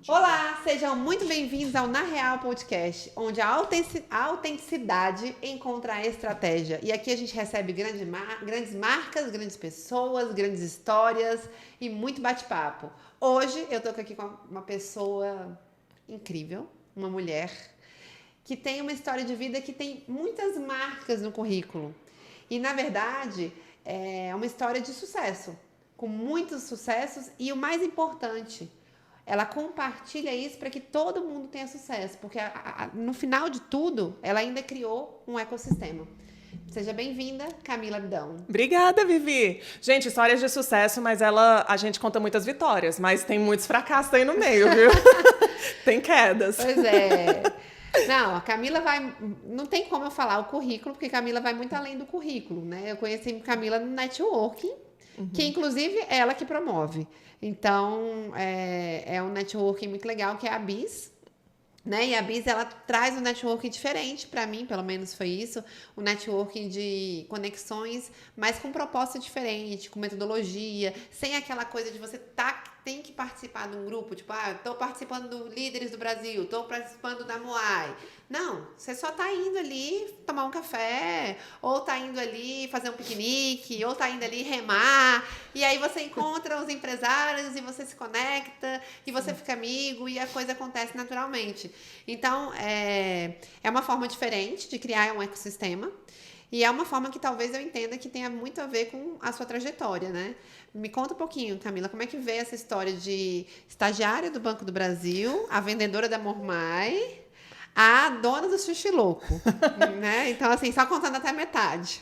Olá, sejam muito bem-vindos ao Na Real Podcast, onde a autenticidade encontra a estratégia. E aqui a gente recebe grandes marcas, grandes pessoas, grandes histórias e muito bate-papo. Hoje eu tô aqui com uma pessoa incrível, uma mulher que tem uma história de vida que tem muitas marcas no currículo. E, na verdade, é uma história de sucesso, com muitos sucessos e o mais importante, ela compartilha isso para que todo mundo tenha sucesso, porque no final de tudo, ela ainda criou um ecossistema. Seja bem-vinda, Camila Abdão. Obrigada, Vivi. Gente, histórias de sucesso, mas a gente conta muitas vitórias, mas tem muitos fracassos aí no meio, viu? Tem quedas. Pois é. Não, a Camila vai... Não tem como eu falar o currículo, porque a Camila vai muito além do currículo, né? Eu conheci a Camila no networking, que inclusive é ela que promove. Então, é um networking muito legal, que é a BIS, né? E a BIS, ela traz um networking diferente, para mim, pelo menos foi isso, um networking de conexões, mas com proposta diferente, com metodologia, sem aquela coisa de você tem que participar de um grupo, tipo, tô participando do Líderes do Brasil, tô participando da Moai. Não, você só tá indo ali tomar um café, ou tá indo ali fazer um piquenique, ou tá indo ali remar, e aí você encontra os empresários e você se conecta, e você fica amigo, e a coisa acontece naturalmente. Então, é uma forma diferente de criar um ecossistema, e é uma forma que talvez eu entenda que tenha muito a ver com a sua trajetória, né? Me conta um pouquinho, Camila, como é que veio essa história de estagiária do Banco do Brasil, a vendedora da Mormai, a dona do Sushi Louco, né? Então, assim, só contando até a metade.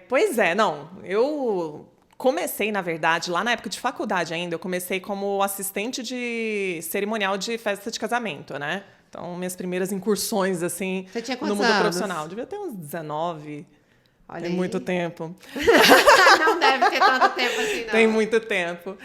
Pois é, não. Eu comecei, na verdade, lá na época de faculdade ainda, eu comecei como assistente de cerimonial de festa de casamento, né? Então, minhas primeiras incursões, assim, Você tinha no quantos mundo anos? profissional. Devia ter uns 19. Olha Tem aí. muito tempo. Não deve ter tanto tempo assim, não. Tem muito tempo.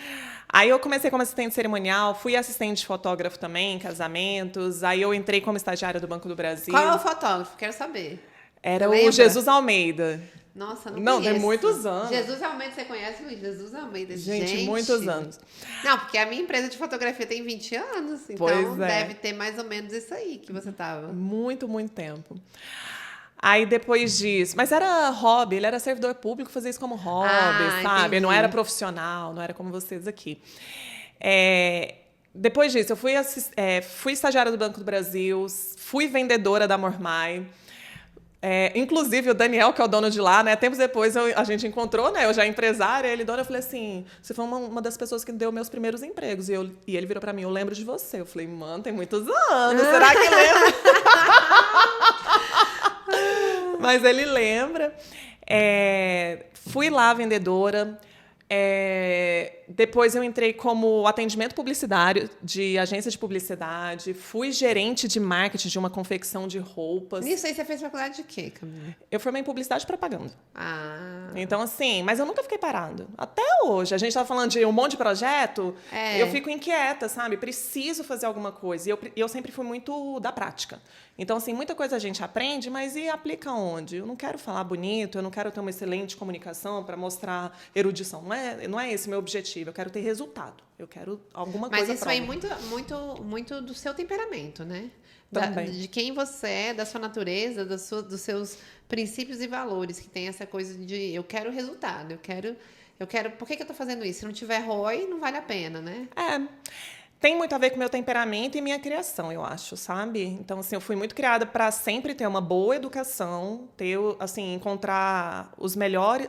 Aí eu comecei como assistente cerimonial, fui assistente de fotógrafo também, em casamentos. Aí eu entrei como estagiária do Banco do Brasil. Qual é o fotógrafo? Quero saber. Era Você o lembra? Jesus Almeida. Nossa, Não, conheço. tem muitos anos. Jesus Almeida, você conhece o Jesus Almeida? Gente, muitos anos. Não, porque a minha empresa de fotografia tem 20 anos, então Pois é. deve ter mais ou menos isso aí que você tava. Muito, muito tempo. Aí depois disso, mas era hobby, ele era servidor público, fazia isso como hobby, sabe? Entendi. Não era profissional, não era como vocês aqui. Depois disso, eu fui estagiária do Banco do Brasil, fui vendedora da Mormai. Inclusive, o Daniel, que é o dono de lá, né? Tempos depois a gente encontrou, né? Eu já empresária, ele dono, eu falei assim, você foi uma das pessoas que deu meus primeiros empregos. E ele virou pra mim, eu lembro de você. Eu falei, mano, tem muitos anos, será que lembra? Mas ele lembra. Fui lá vendedora. Depois eu entrei como atendimento publicitário de agência de publicidade. Fui gerente de marketing de uma confecção de roupas. Nisso aí você fez faculdade de quê, Camila? Eu formei em publicidade e propaganda. Ah. Então, assim, mas eu nunca fiquei parada. Até hoje. A gente estava falando de um monte de projeto, eu fico inquieta, sabe? Preciso fazer alguma coisa. E eu sempre fui muito da prática. Então, assim, muita coisa a gente aprende, mas e aplica onde? Eu não quero falar bonito, eu não quero ter uma excelente comunicação para mostrar erudição. Não é esse o meu objetivo. Eu quero ter resultado. Eu quero alguma coisa Mas isso aí pronta. muito do seu temperamento, né? Também. De quem você é, da sua natureza, dos seus princípios e valores, que tem essa coisa de eu quero resultado, eu quero. Por que eu tô fazendo isso? Se não tiver ROI, não vale a pena, né? Tem muito a ver com o meu temperamento e minha criação, eu acho, sabe? Então, assim, eu fui muito criada para sempre ter uma boa educação, encontrar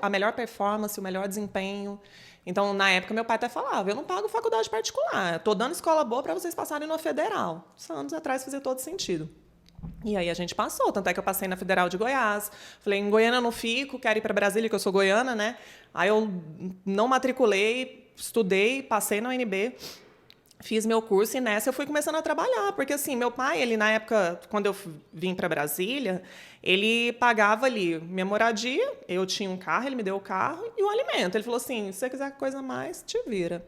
a melhor performance, o melhor desempenho. Então, na época, meu pai até falava, eu não pago faculdade particular, estou dando escola boa para vocês passarem numa federal. Isso anos atrás fazia todo sentido. E aí a gente passou, tanto é que eu passei na Federal de Goiás. Falei, em Goiânia eu não fico, quero ir para Brasília, que eu sou goiana, né? Aí eu não matriculei, estudei, passei na UNB, fiz meu curso e nessa eu fui começando a trabalhar. Porque, assim, meu pai, ele na época, quando eu vim para Brasília, ele pagava ali minha moradia, eu tinha um carro, ele me deu o carro e o alimento. Ele falou assim, se você quiser coisa a mais, te vira.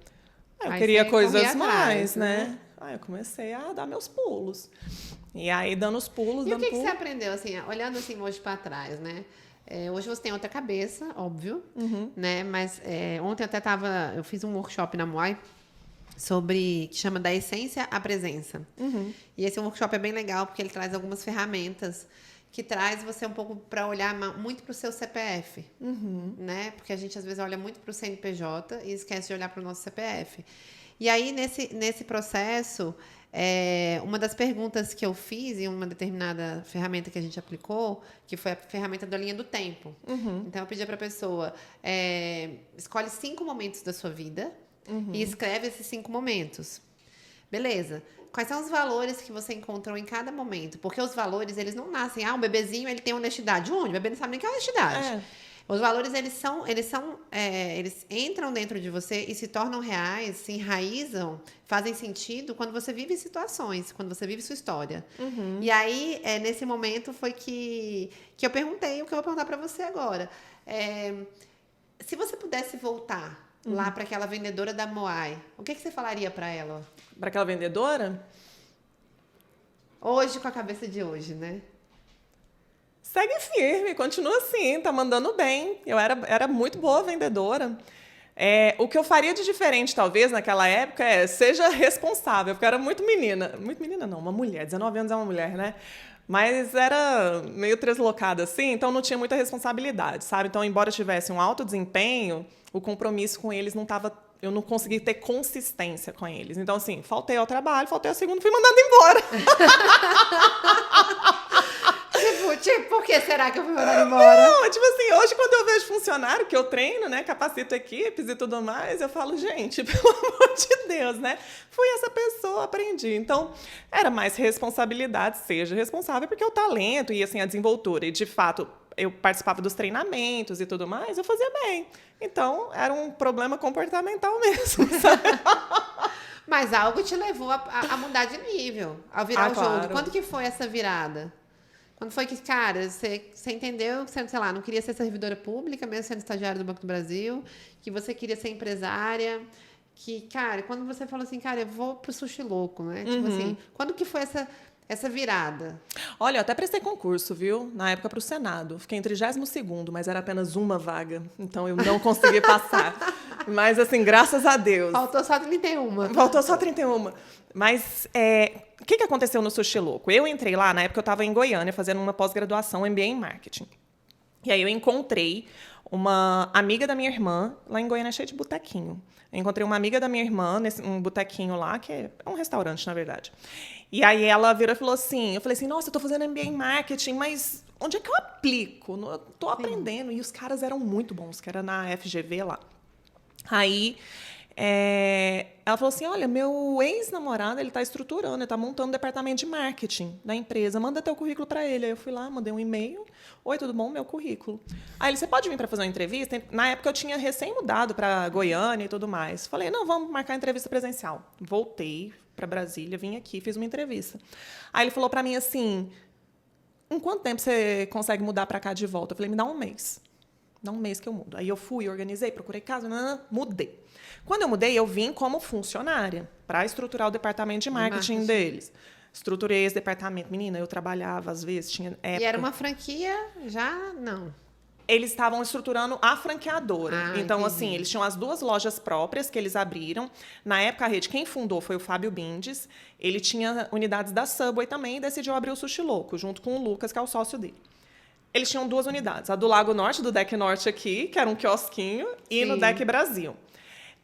Eu queria coisas mais, né? Aí eu comecei a dar meus pulos. E aí, dando os pulos, E o que você aprendeu, assim, olhando assim hoje para trás, né? Hoje você tem outra cabeça, óbvio, né? Mas ontem eu fiz um workshop na Moai que chama Da Essência à Presença. E esse workshop é bem legal, porque ele traz algumas ferramentas que traz você um pouco para olhar muito para o seu CPF, né? Porque a gente às vezes olha muito para o CNPJ e esquece de olhar para o nosso CPF. E aí, nesse processo, uma das perguntas que eu fiz em uma determinada ferramenta que a gente aplicou, que foi a ferramenta da linha do tempo. Então, eu pedi para a pessoa, escolhe 5 momentos da sua vida e escreve esses 5 momentos. Beleza. Quais são os valores que você encontrou em cada momento? Porque os valores, eles não nascem. Um bebezinho, ele tem honestidade. Onde? O bebê não sabe nem o que é honestidade. Os valores, eles entram dentro de você e se tornam reais, se enraizam, fazem sentido quando você vive situações, quando você vive sua história. E aí, nesse momento, foi que eu perguntei o que eu vou perguntar para você agora. Se você pudesse voltar lá para aquela vendedora da Moai, o que você falaria para ela? Para aquela vendedora? Hoje, com a cabeça de hoje, né? Segue firme, continua assim, tá mandando bem. Eu era muito boa vendedora. O que eu faria de diferente, talvez, naquela época, seja responsável, porque eu era muito menina. Muito menina não, uma mulher. 19 anos é uma mulher, né? Mas era meio deslocada assim, então não tinha muita responsabilidade, sabe? Então, embora eu tivesse um alto desempenho, o compromisso com eles não estava... Eu não consegui ter consistência com eles. Então, assim, faltei ao trabalho, faltei ao segundo, fui mandada embora. Tipo, por que será que eu fui mandada embora? Não, tipo assim, hoje quando eu vejo funcionário que eu treino, né, capacito equipes e tudo mais, eu falo, gente, pelo amor de Deus, né? Fui essa pessoa, aprendi. Então, era mais responsabilidade, seja responsável, porque o talento e, assim, a desenvoltura, e de fato, eu participava dos treinamentos e tudo mais, eu fazia bem. Então, era um problema comportamental mesmo, sabe? Mas algo te levou a mudar de nível, ao virar o jogo. Claro. Quando que foi essa virada? Quando foi que, cara, você entendeu que você, sei lá, não queria ser servidora pública, mesmo sendo estagiária do Banco do Brasil, que você queria ser empresária, que, cara, quando você falou assim, cara, eu vou pro sushi louco, né? Tipo assim, quando que foi essa virada? Olha, eu até prestei concurso, viu? Na época, para o Senado. Fiquei em 32º, mas era apenas uma vaga. Então, eu não consegui passar. Mas, assim, graças a Deus. Faltou só 31. Faltou só 31. Mas, o que aconteceu no Sushi Louco? Eu entrei lá, na época eu estava em Goiânia, fazendo uma pós-graduação MBA em Marketing. E aí eu encontrei uma amiga da minha irmã, lá em Goiânia, cheia de botequinho. Eu encontrei uma amiga da minha irmã, nesse um botequinho lá, que é um restaurante, na verdade. E aí ela virou e falou assim, eu falei assim, nossa, eu tô fazendo MBA em Marketing, mas onde é que eu aplico? Eu tô aprendendo. E os caras eram muito bons, que era na FGV lá. Aí... ela falou assim, olha, meu ex-namorado, ele está estruturando, ele está montando um departamento de marketing da empresa, manda teu currículo para ele. Aí eu fui lá, mandei um e-mail, oi, tudo bom? Meu currículo. Aí ele, você pode vir para fazer uma entrevista? Na época eu tinha recém-mudado para Goiânia e tudo mais. Falei, não, vamos marcar a entrevista presencial. Voltei para Brasília, vim aqui, fiz uma entrevista. Aí ele falou para mim assim, em quanto tempo você consegue mudar para cá de volta? Eu falei, me dá um mês. Dá um mês que eu mudo. Aí eu fui, organizei, procurei casa, mudei. Quando eu mudei, eu vim como funcionária para estruturar o departamento de marketing deles. Estruturei esse departamento. Menina, eu trabalhava, às vezes, tinha época... E era uma franquia já? Não. Eles estavam estruturando a franqueadora. Então, entendi. assim, eles tinham as 2 lojas próprias que eles abriram. Na época, a rede, quem fundou foi o Fábio Bindes. Ele tinha unidades da Subway também e decidiu abrir o Sushi Louco, junto com o Lucas, que é o sócio dele. Eles tinham 2 unidades. A do Lago Norte, do Deck Norte aqui, que era um quiosquinho, e no Deck Brasil.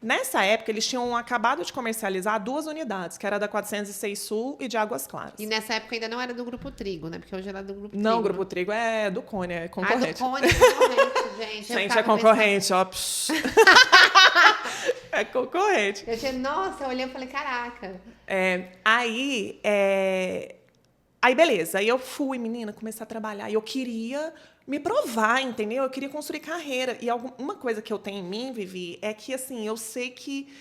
Nessa época, eles tinham acabado de comercializar 2 unidades, que era da 406 Sul e de Águas Claras. E nessa época ainda não era do Grupo Trigo, né? Porque hoje era do Grupo Trigo. Não, o Grupo Trigo é do Cone, é concorrente. Do Cone é concorrente, gente. Gente, é concorrente, ó. É concorrente. Nossa, eu olhei e falei, caraca. Aí, beleza. Aí eu fui, menina, comecei a trabalhar. E eu queria me provar, entendeu? Eu queria construir carreira. E uma coisa que eu tenho em mim, Vivi, é que, assim, eu sei que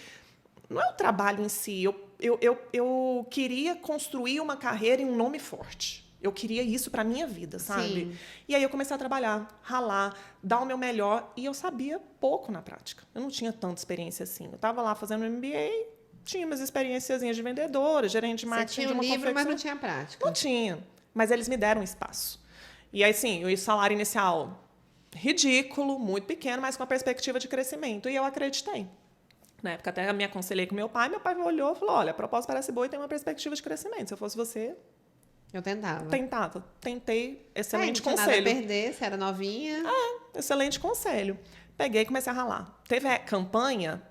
não é o trabalho em si. Eu queria construir uma carreira e um nome forte. Eu queria isso para minha vida, sabe? Sim. E aí eu comecei a trabalhar, ralar, dar o meu melhor. E eu sabia pouco na prática. Eu não tinha tanta experiência assim. Eu estava lá fazendo MBA, tinha umas experiênciazinhas de vendedora, gerente de marketing de uma confecção. Você tinha o livro, mas não tinha prática. Não tinha. Mas eles me deram espaço. E aí, sim, o salário inicial ridículo, muito pequeno, mas com a perspectiva de crescimento. E eu acreditei. Na época até me aconselhei com meu pai olhou e falou, olha, a proposta parece boa e tem uma perspectiva de crescimento. Se eu fosse você, Eu tentava. Tentei, excelente Não tinha conselho. nada a perder, você era novinha. Excelente conselho. Peguei e comecei a ralar. Teve a campanha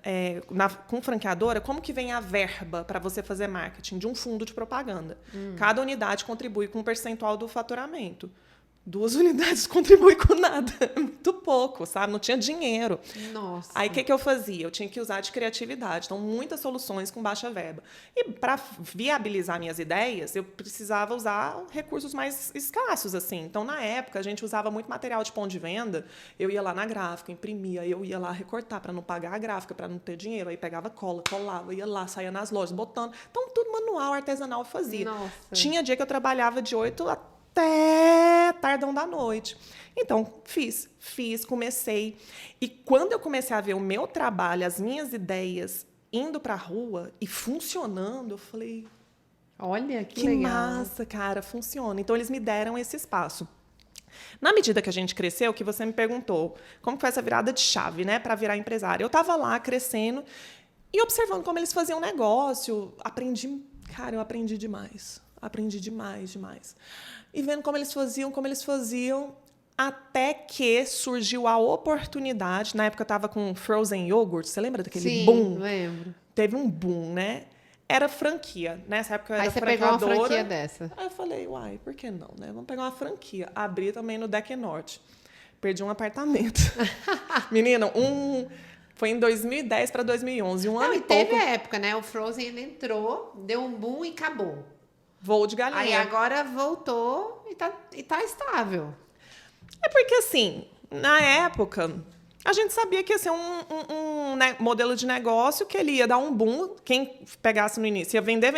com franqueadora, como que vem a verba para você fazer marketing? De um fundo de propaganda. Cada unidade contribui com um percentual do faturamento. 2 unidades contribuem com nada. Muito pouco, sabe? Não tinha dinheiro. Nossa. Aí, o que eu fazia? Eu tinha que usar de criatividade. Então, muitas soluções com baixa verba. E, para viabilizar minhas ideias, eu precisava usar recursos mais escassos, assim. Então, na época, a gente usava muito material de ponto de venda. Eu ia lá na gráfica, imprimia, eu ia lá recortar para não pagar a gráfica, para não ter dinheiro. Aí, pegava cola, colava, ia lá, saía nas lojas, botando. Então, tudo manual, artesanal eu fazia. Nossa. Tinha dia que eu trabalhava de 8 até tardão da noite. Então, fiz, comecei. E quando eu comecei a ver o meu trabalho, as minhas ideias indo para a rua e funcionando, eu falei... Olha, que legal. massa, cara, funciona. Então, eles me deram esse espaço. Na medida que a gente cresceu, que você me perguntou, como foi essa virada de chave, né, para virar empresária? Eu estava lá crescendo e observando como eles faziam negócio. Eu aprendi demais. Aprendi demais. E vendo como eles faziam, até que surgiu a oportunidade. Na época eu estava com frozen yogurt, você lembra daquele boom? Sim, lembro. Teve um boom, né? Era franquia. Nessa época eu era Aí você franqueadora. pegou uma franquia dessa. Aí eu falei, uai, por que não, né? Vamos pegar uma franquia. Abri também no Deck Norte. Perdi um apartamento. Menina, foi em 2010 para 2011, um ano e teve pouco. a época, né? O Frozen ele entrou, deu um boom e acabou. Voo de galinha. Aí agora voltou e tá estável. É porque, assim, na época, a gente sabia que ia ser um modelo de negócio que ele ia dar um boom. Quem pegasse no início ia vender.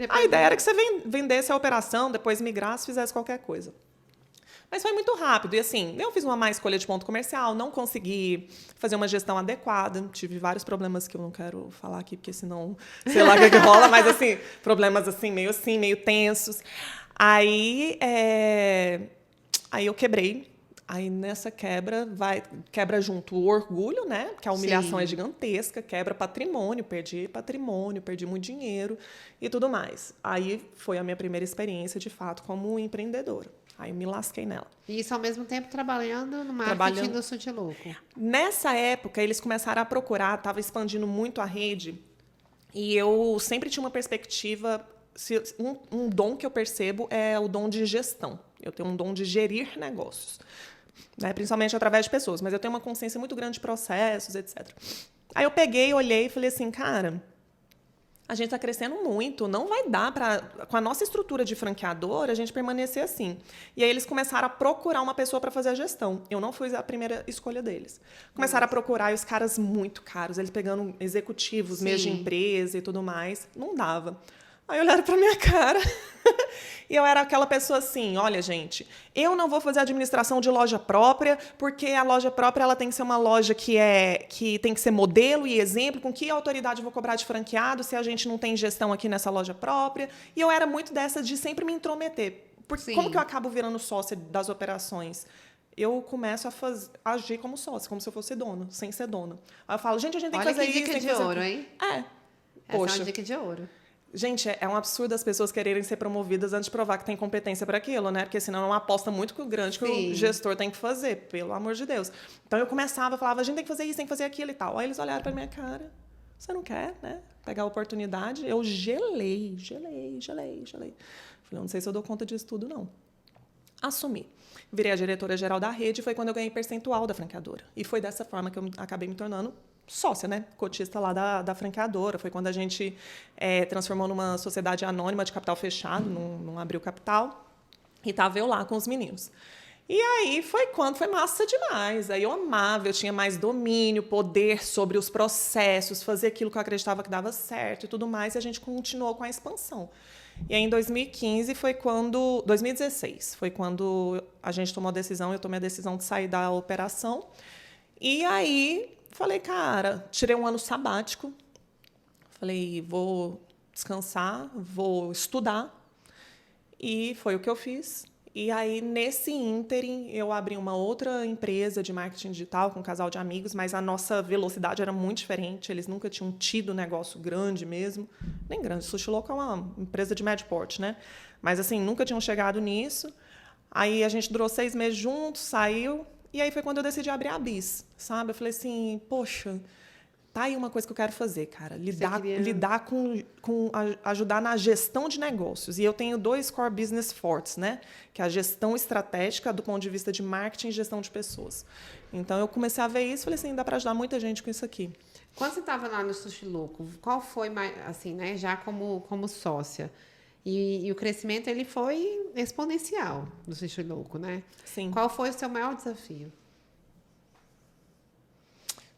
A ideia era que você vendesse a operação, depois migrasse, fizesse qualquer coisa. Mas foi muito rápido. E, assim, eu fiz uma má escolha de ponto comercial, não consegui fazer uma gestão adequada. Tive vários problemas que eu não quero falar aqui, porque senão, sei lá o que rola. Mas, assim, problemas meio tensos. Aí eu quebrei. Aí, nessa quebra junto o orgulho, né? Porque a humilhação é gigantesca, quebra patrimônio, perdi muito dinheiro e tudo mais. Aí foi a minha primeira experiência, de fato, como empreendedora. Aí eu me lasquei nela. E isso ao mesmo tempo trabalhando no marketing do Sutiluco. Nessa época, eles começaram a procurar, estava expandindo muito a rede, e eu sempre tinha uma perspectiva... Um dom que eu percebo é o dom de gestão. Eu tenho um dom de gerir negócios, né? Principalmente através de pessoas, mas eu tenho uma consciência muito grande de processos, etc. Aí eu peguei, olhei e falei assim, cara... A gente está crescendo muito, não vai dar para, com a nossa estrutura de franqueador, a gente permanecer assim. E aí eles começaram a procurar uma pessoa para fazer a gestão. Eu não fui a primeira escolha deles. Começaram a procurar, e os caras muito caros, eles pegando executivos, meios de empresa e tudo mais, não dava. Aí olharam para minha cara e eu era aquela pessoa assim, olha, gente, eu não vou fazer administração de loja própria, porque a loja própria ela tem que ser uma loja que tem que ser modelo e exemplo, com que autoridade eu vou cobrar de franqueado se a gente não tem gestão aqui nessa loja própria. E eu era muito dessa de sempre me intrometer. Porque como que eu acabo virando sócia das operações? Eu começo a agir como sócia, como se eu fosse dona, sem ser dona. Aí eu falo, gente, a gente tem que fazer isso. Olha que dica de ouro, hein? Poxa. Essa é uma dica de ouro. Gente, é um absurdo as pessoas quererem ser promovidas antes de provar que tem competência para aquilo, né? Porque senão é uma aposta muito grande que o gestor tem que fazer, pelo amor de Deus. Então eu falava, a gente tem que fazer isso, tem que fazer aquilo e tal. Aí eles olharam para minha cara, você não quer, né? Pegar a oportunidade. Eu gelei. Falei, não sei se eu dou conta disso tudo, não. Assumi. Virei a diretora-geral da rede, foi quando eu ganhei percentual da franqueadora. E foi dessa forma que eu acabei me tornando sócia, né? Cotista lá da franqueadora. Foi quando a gente transformou numa sociedade anônima de capital fechado, não abriu capital. E estava eu lá com os meninos. E aí foi quando foi massa demais. Aí eu amava, eu tinha mais domínio, poder sobre os processos, fazer aquilo que eu acreditava que dava certo e tudo mais. E a gente continuou com a expansão. E aí em 2016 foi quando a gente tomou a decisão, eu tomei a decisão de sair da operação. E aí falei, cara, tirei um ano sabático. Falei, vou descansar, vou estudar. E foi o que eu fiz. E aí, nesse ínterim, eu abri uma outra empresa de marketing digital com um casal de amigos, mas a nossa velocidade era muito diferente. Eles nunca tinham tido negócio grande mesmo. Nem grande, Sushi Louco é uma empresa de médio porte, né? Mas, assim, nunca tinham chegado nisso. Aí, a gente durou 6 meses juntos, saiu. E aí, foi quando eu decidi abrir a Bis, sabe? Eu falei assim, poxa... Tá aí uma coisa que eu quero fazer, cara. Lidar ajudar na gestão de negócios. E eu tenho 2 core business fortes, né? Que é a gestão estratégica do ponto de vista de marketing e gestão de pessoas. Então, eu comecei a ver isso e falei assim, dá para ajudar muita gente com isso aqui. Quando você estava lá no Sushi Louco, qual foi, assim, né, já como sócia? E o crescimento, ele foi exponencial do Sushi Louco, né? Sim. Qual foi o seu maior desafio?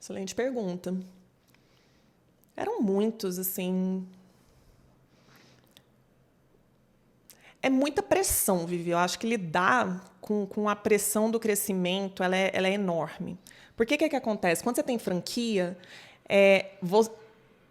Excelente pergunta. Eram muitos, assim... É muita pressão, Vivi. Eu acho que lidar com a pressão do crescimento, ela é enorme. Por que que acontece? Quando você tem franquia,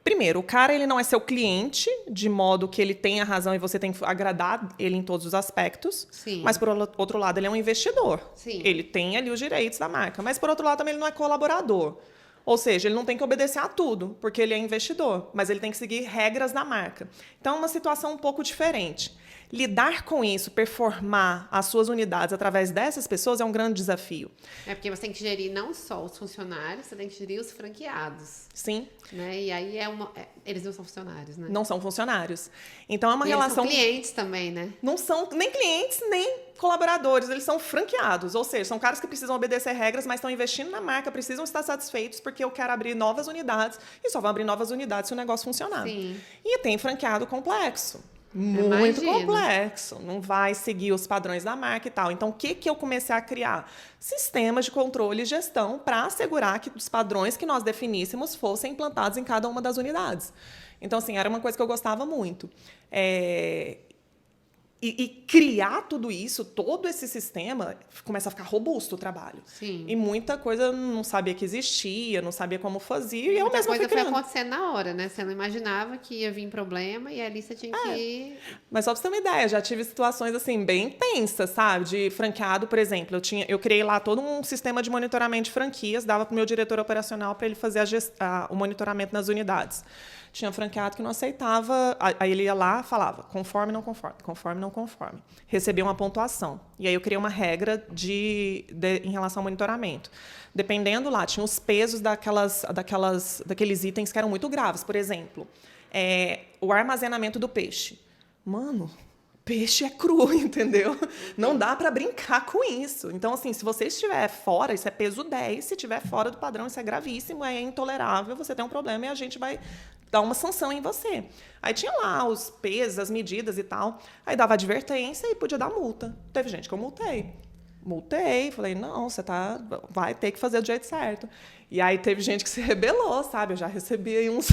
primeiro, o cara ele não é seu cliente, de modo que ele tenha razão e você tem que agradar ele em todos os aspectos. Sim. Mas, por outro lado, ele é um investidor. Sim. Ele tem ali os direitos da marca. Mas, por outro lado, também ele não é colaborador. Ou seja, ele não tem que obedecer a tudo, porque ele é investidor, mas ele tem que seguir regras da marca. Então, é uma situação um pouco diferente. Lidar com isso, performar as suas unidades através dessas pessoas é um grande desafio. É porque você tem que gerir não só os funcionários, você tem que gerir os franqueados. Sim. Né? E aí eles não são funcionários, né? Não são funcionários. Então, é uma e relação... Eles são clientes também, né? Não são nem clientes, nem colaboradores. Eles são franqueados. Ou seja, são caras que precisam obedecer regras, mas estão investindo na marca, precisam estar satisfeitos, porque eu quero abrir novas unidades. E só vão abrir novas unidades se o negócio funcionar. Sim. E tem franqueado complexo. Muito complexo. Não vai seguir os padrões da marca e tal. Então, o que eu comecei a criar? Sistemas de controle e gestão para assegurar que os padrões que nós definíssemos fossem implantados em cada uma das unidades. Então, assim, era uma coisa que eu gostava muito. E criar tudo isso, todo esse sistema, começa a ficar robusto o trabalho. Sim. E muita coisa não sabia que existia, não sabia como fazia, e eu mesma fui criando. Muita coisa foi acontecendo na hora, né? Você não imaginava que ia vir problema e ali você tinha que... Mas só pra você ter uma ideia, já tive situações, assim, bem tensas, sabe? De franqueado, por exemplo. Eu criei lá todo um sistema de monitoramento de franquias, dava pro meu diretor operacional para ele fazer o monitoramento nas unidades. Tinha franqueado que não aceitava, aí ele ia lá e falava conforme, não conforme, conforme, não conforme. Recebia uma pontuação. E aí eu criei uma regra em relação ao monitoramento. Dependendo lá, tinha os pesos daqueles itens que eram muito graves. Por exemplo, o armazenamento do peixe. Mano, peixe é cru, entendeu? Não dá para brincar com isso. Então, assim, se você estiver fora, isso é peso 10, se estiver fora do padrão, isso é gravíssimo, é intolerável, você tem um problema e a gente vai dar uma sanção em você. Aí tinha lá os pesos, as medidas e tal. Aí dava advertência e podia dar multa. Teve gente que eu multei, falei, não, você vai ter que fazer do jeito certo. E aí teve gente que se rebelou, sabe? Eu já recebi aí umas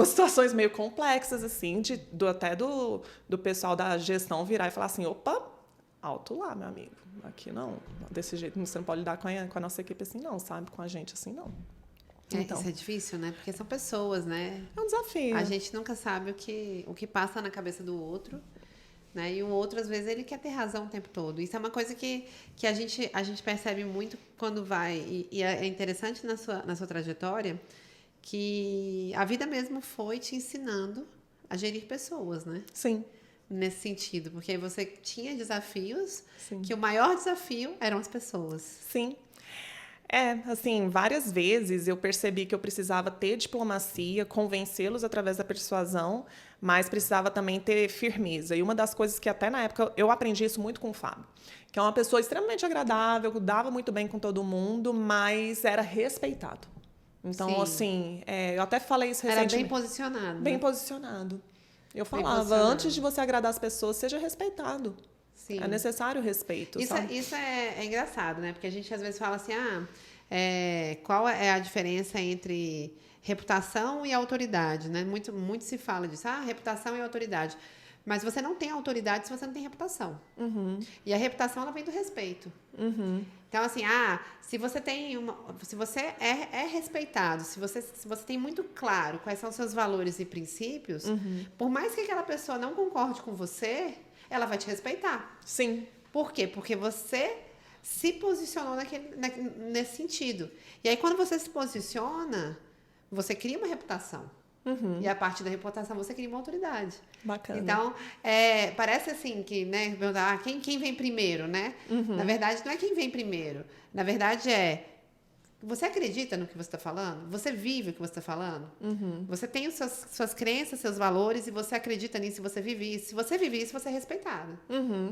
situações meio complexas, assim, até do pessoal da gestão virar e falar assim, opa, alto lá, meu amigo. Aqui não, desse jeito, você não pode lidar com a nossa equipe assim não, sabe? Com a gente assim não. Então, isso é difícil, né? Porque são pessoas, né? É um desafio. A gente nunca sabe o que passa na cabeça do outro. Né? E o outro, às vezes, ele quer ter razão o tempo todo. Isso é uma coisa que a gente percebe muito quando vai... E é interessante na sua trajetória que a vida mesmo foi te ensinando a gerir pessoas, né? Sim. Nesse sentido. Porque você tinha desafios, Sim. Que o maior desafio eram as pessoas. Sim. Assim, várias vezes eu percebi que eu precisava ter diplomacia, convencê-los através da persuasão, mas precisava também ter firmeza. E uma das coisas que até na época eu aprendi isso muito com o Fábio, que é uma pessoa extremamente agradável, dava muito bem com todo mundo, mas era respeitado. Então, sim. Assim, eu até falei isso recentemente. Era bem posicionado. Bem posicionado. Eu falava, antes de você agradar as pessoas, seja respeitado. Sim. É necessário o respeito. Isso é engraçado, né? Porque a gente às vezes fala assim, qual é a diferença entre reputação e autoridade, né? Muito se fala disso, reputação e autoridade. Mas você não tem autoridade se você não tem reputação. Uhum. E a reputação, ela vem do respeito. Uhum. Então, assim, se você é respeitado, se você tem muito claro quais são os seus valores e princípios, por mais que aquela pessoa não concorde com você, ela vai te respeitar. Sim. Por quê? Porque você se posicionou nesse sentido. E aí, quando você se posiciona, você cria uma reputação. E a partir da reputação, você cria uma autoridade. Bacana. Então, parece assim que, né? Quem vem primeiro, né? Na verdade, não é quem vem primeiro. Na verdade, você acredita no que você está falando? Você vive o que você está falando? Você tem suas crenças, seus valores, e você acredita nisso, e você vive isso. Se você vive isso, você é respeitado.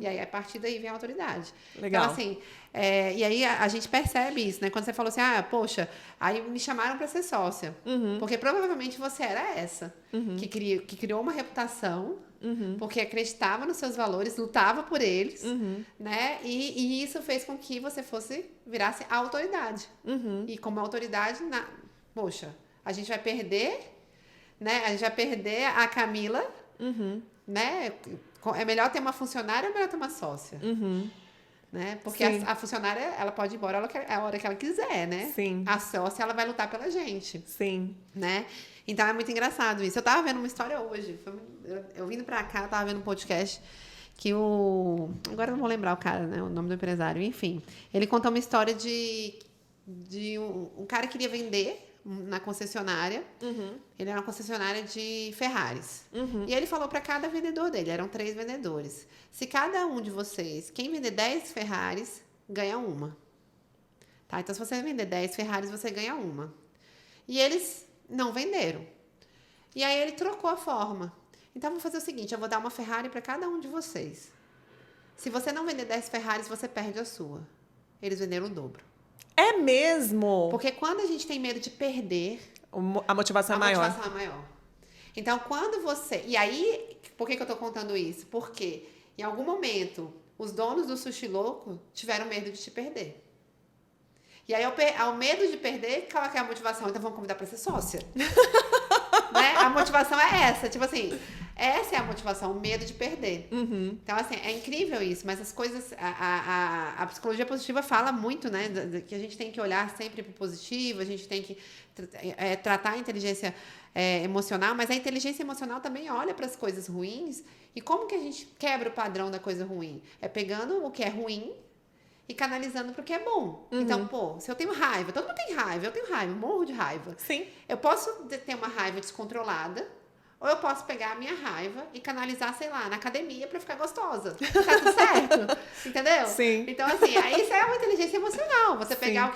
E aí, a partir daí, vem a autoridade. Legal. Então, assim, e aí a gente percebe isso, né? Quando você falou assim, poxa, aí me chamaram para ser sócia. Porque provavelmente você era essa, que criou uma reputação, porque acreditava nos seus valores, lutava por eles, né? E isso fez com que você virasse a autoridade. E como autoridade, poxa, a gente vai perder, né? A gente vai perder a Camila, né? É melhor ter uma funcionária ou é melhor ter uma sócia? Né? Porque a funcionária, ela pode ir embora a hora que ela quiser, né? Sim. A sócia, ela vai lutar pela gente. Sim. Né? Então, é muito engraçado isso. Eu tava vendo uma história hoje. Eu vindo pra cá, eu tava vendo um podcast que agora eu não vou lembrar o cara, né? O nome do empresário. Enfim, ele contou uma história de um cara que queria vender na concessionária. Ele era uma concessionária de Ferraris. E ele falou para cada vendedor dele, eram 3 vendedores. Se cada um de vocês, quem vender 10 Ferraris, ganha uma. Tá? Então, se você vender 10 Ferraris, você ganha uma. E eles não venderam. E aí ele trocou a forma. Então, vou fazer o seguinte, eu vou dar uma Ferrari para cada um de vocês. Se você não vender 10 Ferraris, você perde a sua. Eles venderam o dobro. É mesmo? Porque quando a gente tem medo de perder, a motivação é maior. A motivação é maior. Então, quando você... E aí, por que eu tô contando isso? Porque, em algum momento, os donos do Sushi Louco tiveram medo de te perder. E aí, ao medo de perder, qual é a motivação? Então, vamos convidar para ser sócia. Né? A motivação é essa. Tipo assim, essa é a motivação, o medo de perder. Então, assim, é incrível isso. Mas as coisas... A psicologia positiva fala muito, né? Que a gente tem que olhar sempre para o positivo, a gente tem que tratar a inteligência emocional, mas a inteligência emocional também olha para as coisas ruins. E como que a gente quebra o padrão da coisa ruim? É pegando o que é ruim e canalizando para o que é bom. Então, se eu tenho raiva, todo mundo tem raiva, eu morro de raiva. Sim. Eu posso ter uma raiva descontrolada, ou eu posso pegar a minha raiva e canalizar, sei lá, na academia para ficar gostosa. Tá tudo certo? Entendeu? Sim. Então, assim, isso é uma inteligência emocional. Você pegar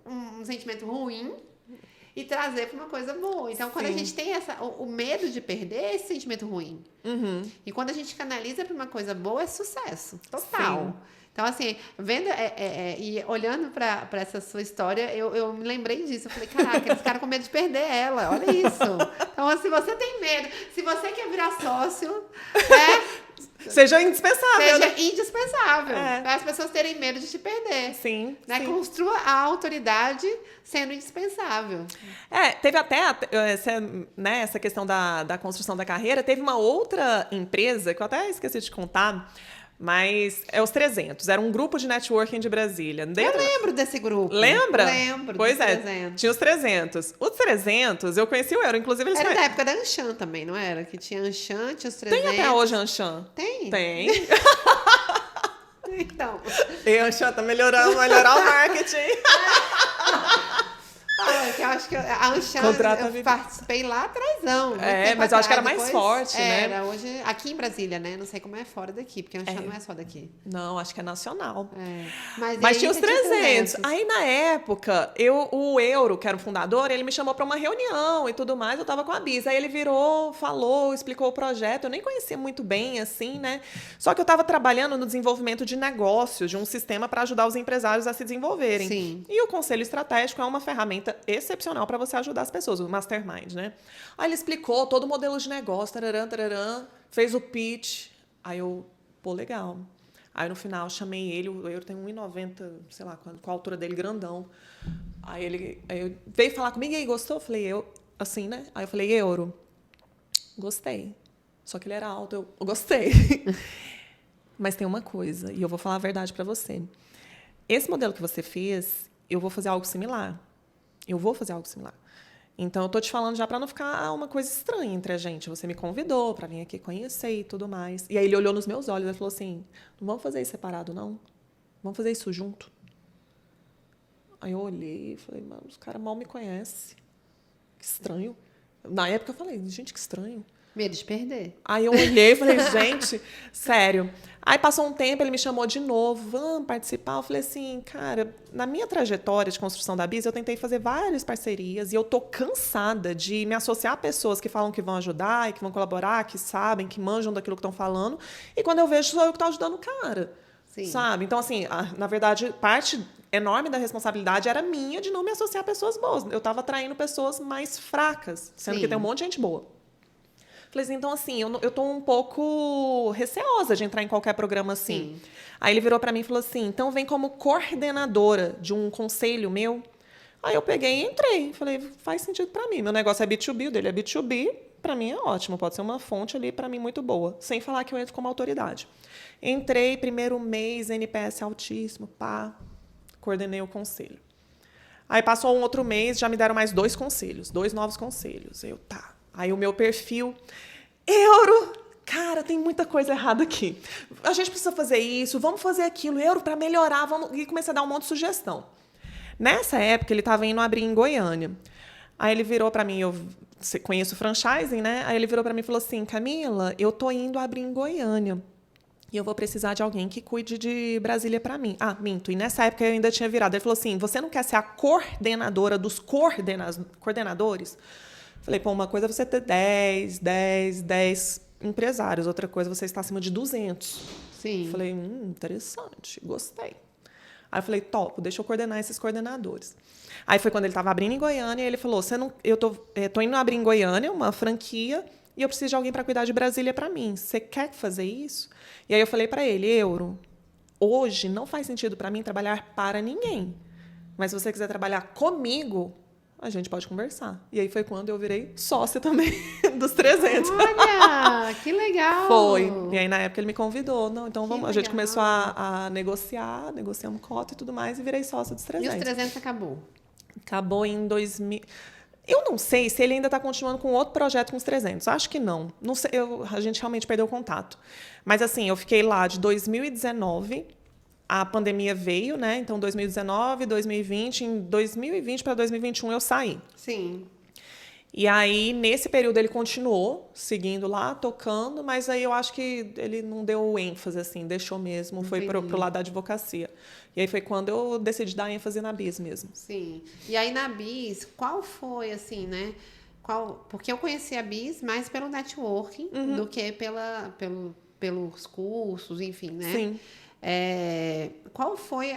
um sentimento ruim e trazer para uma coisa boa. Então, quando a gente tem o medo de perder, esse sentimento ruim. E quando a gente canaliza para uma coisa boa, é sucesso. Total. Sim. Então, assim, vendo e olhando para essa sua história, eu me lembrei disso. Eu falei, caraca, eles ficaram com medo de perder ela. Olha isso. Então, se você tem medo, se você quer virar sócio, seja indispensável. Seja indispensável. Para as pessoas terem medo de te perder. Sim, né? sim. Construa a autoridade sendo indispensável. Teve até essa questão da construção da carreira. Teve uma outra empresa, que eu até esqueci de contar, mas é os 300. Era um grupo de networking de Brasília. Eu lembro desse grupo. Lembra? Lembro. Pois dos 300. Tinha os 300. Os 300, eu conheci o Euro. Inclusive, eles era da época da Anshan também, não era? Que tinha Anshan, tinha os 300. Tem até hoje a Anshan? Tem. Então. E a Anshan tá melhorar o marketing. Eu acho que a Anshan, eu participei lá atrásão. Mas eu acho que era mais forte, né? Era, hoje, aqui em Brasília, né? Não sei como é fora daqui, porque a Anshan não é só daqui. Não, acho que é nacional. Mas tinha os 300. Aí, na época, o Euro, que era o fundador, ele me chamou para uma reunião e tudo mais, eu tava com a Bisa. Aí ele virou, falou, explicou o projeto. Eu nem conhecia muito bem, assim, né? Só que eu tava trabalhando no desenvolvimento de negócios, de um sistema para ajudar os empresários a se desenvolverem. Sim. E o Conselho Estratégico é uma ferramenta excepcional para você ajudar as pessoas, o Mastermind, né? Aí ele explicou todo o modelo de negócio, tararã, fez o pitch. Aí eu, legal. Aí no final chamei ele, o Euro tem 1,90, sei lá, com a altura dele, grandão. Aí ele veio falar comigo, e aí, gostou? Eu falei, assim, né? Aí eu falei, Euro, gostei. Só que ele era alto, eu gostei. Mas tem uma coisa, e eu vou falar a verdade para você. Esse modelo que você fez, eu vou fazer algo similar. Então, eu tô te falando já para não ficar uma coisa estranha entre a gente. Você me convidou para vir aqui conhecer e tudo mais. E aí ele olhou nos meus olhos e falou assim, não vamos fazer isso separado, não? Vamos fazer isso junto? Aí eu olhei e falei, mano, os caras mal me conhecem. Que estranho. Na época eu falei, gente, que estranho. Medo de perder. Aí eu olhei e falei, gente, sério. Aí passou um tempo, ele me chamou de novo, vamos participar. Eu falei assim, cara, na minha trajetória de construção da Bis, eu tentei fazer várias parcerias e eu tô cansada de me associar a pessoas que falam que vão ajudar e que vão colaborar, que sabem, que manjam daquilo que estão falando. E quando eu vejo, sou eu que estou ajudando o cara. Sim. Sabe? Então, assim, na verdade, parte enorme da responsabilidade era minha de não me associar a pessoas boas. Eu estava atraindo pessoas mais fracas, sendo que tem um monte de gente boa. Falei assim, então, assim, eu tô um pouco receosa de entrar em qualquer programa assim. Sim. Aí ele virou para mim e falou assim, então vem como coordenadora de um conselho meu. Aí eu peguei e entrei. Falei, faz sentido para mim. Meu negócio é B2B, o dele é B2B. Para mim é ótimo, pode ser uma fonte ali para mim muito boa. Sem falar que eu entro como autoridade. Entrei, primeiro mês, NPS altíssimo, coordenei o conselho. Aí passou um outro mês, já me deram mais 2 conselhos, 2 novos conselhos. Aí o meu perfil, euro, cara, tem muita coisa errada aqui. A gente precisa fazer isso, vamos fazer aquilo, euro para melhorar, e comecei a dar um monte de sugestão. Nessa época, ele estava indo abrir em Goiânia. Aí ele virou para mim, eu conheço franchising, né? Aí ele virou para mim e falou assim, Camila, eu tô indo abrir em Goiânia. E eu vou precisar de alguém que cuide de Brasília para mim. Minto. E nessa época eu ainda tinha virado. Ele falou assim, você não quer ser a coordenadora dos coordenadores? Falei, uma coisa é você ter 10 empresários, outra coisa é você estar acima de 200. Sim. Falei, interessante, gostei. Aí eu falei, topo, deixa eu coordenar esses coordenadores. Aí foi quando ele estava abrindo em Goiânia, e ele falou, eu tô indo abrir em Goiânia, uma franquia, e eu preciso de alguém para cuidar de Brasília para mim. Você quer fazer isso? E aí eu falei para ele, euro, hoje não faz sentido para mim trabalhar para ninguém. Mas se você quiser trabalhar comigo, a gente pode conversar. E aí foi quando eu virei sócia também dos 300. Olha, que legal! Foi. E aí, na época, ele me convidou. Não, então vamos. A gente começou a negociar, negociamos cota e tudo mais, e virei sócia dos 300. E os 300 acabou? Acabou em 2000... Eu não sei se ele ainda está continuando com outro projeto com os 300. Acho que não. Não sei, a gente realmente perdeu o contato. Mas, assim, eu fiquei lá de 2019... A pandemia veio, né? Então, 2019, 2020, em 2020 para 2021 eu saí. Sim. E aí, nesse período, ele continuou seguindo lá, tocando, mas aí eu acho que ele não deu ênfase, assim, deixou mesmo, Entendi. Foi pro lado da advocacia. E aí foi quando eu decidi dar ênfase na Bis mesmo. Sim. E aí, na Bis, qual foi, assim, né? Porque eu conheci a Bis mais pelo networking do que pelos cursos, enfim, né? Sim. Qual foi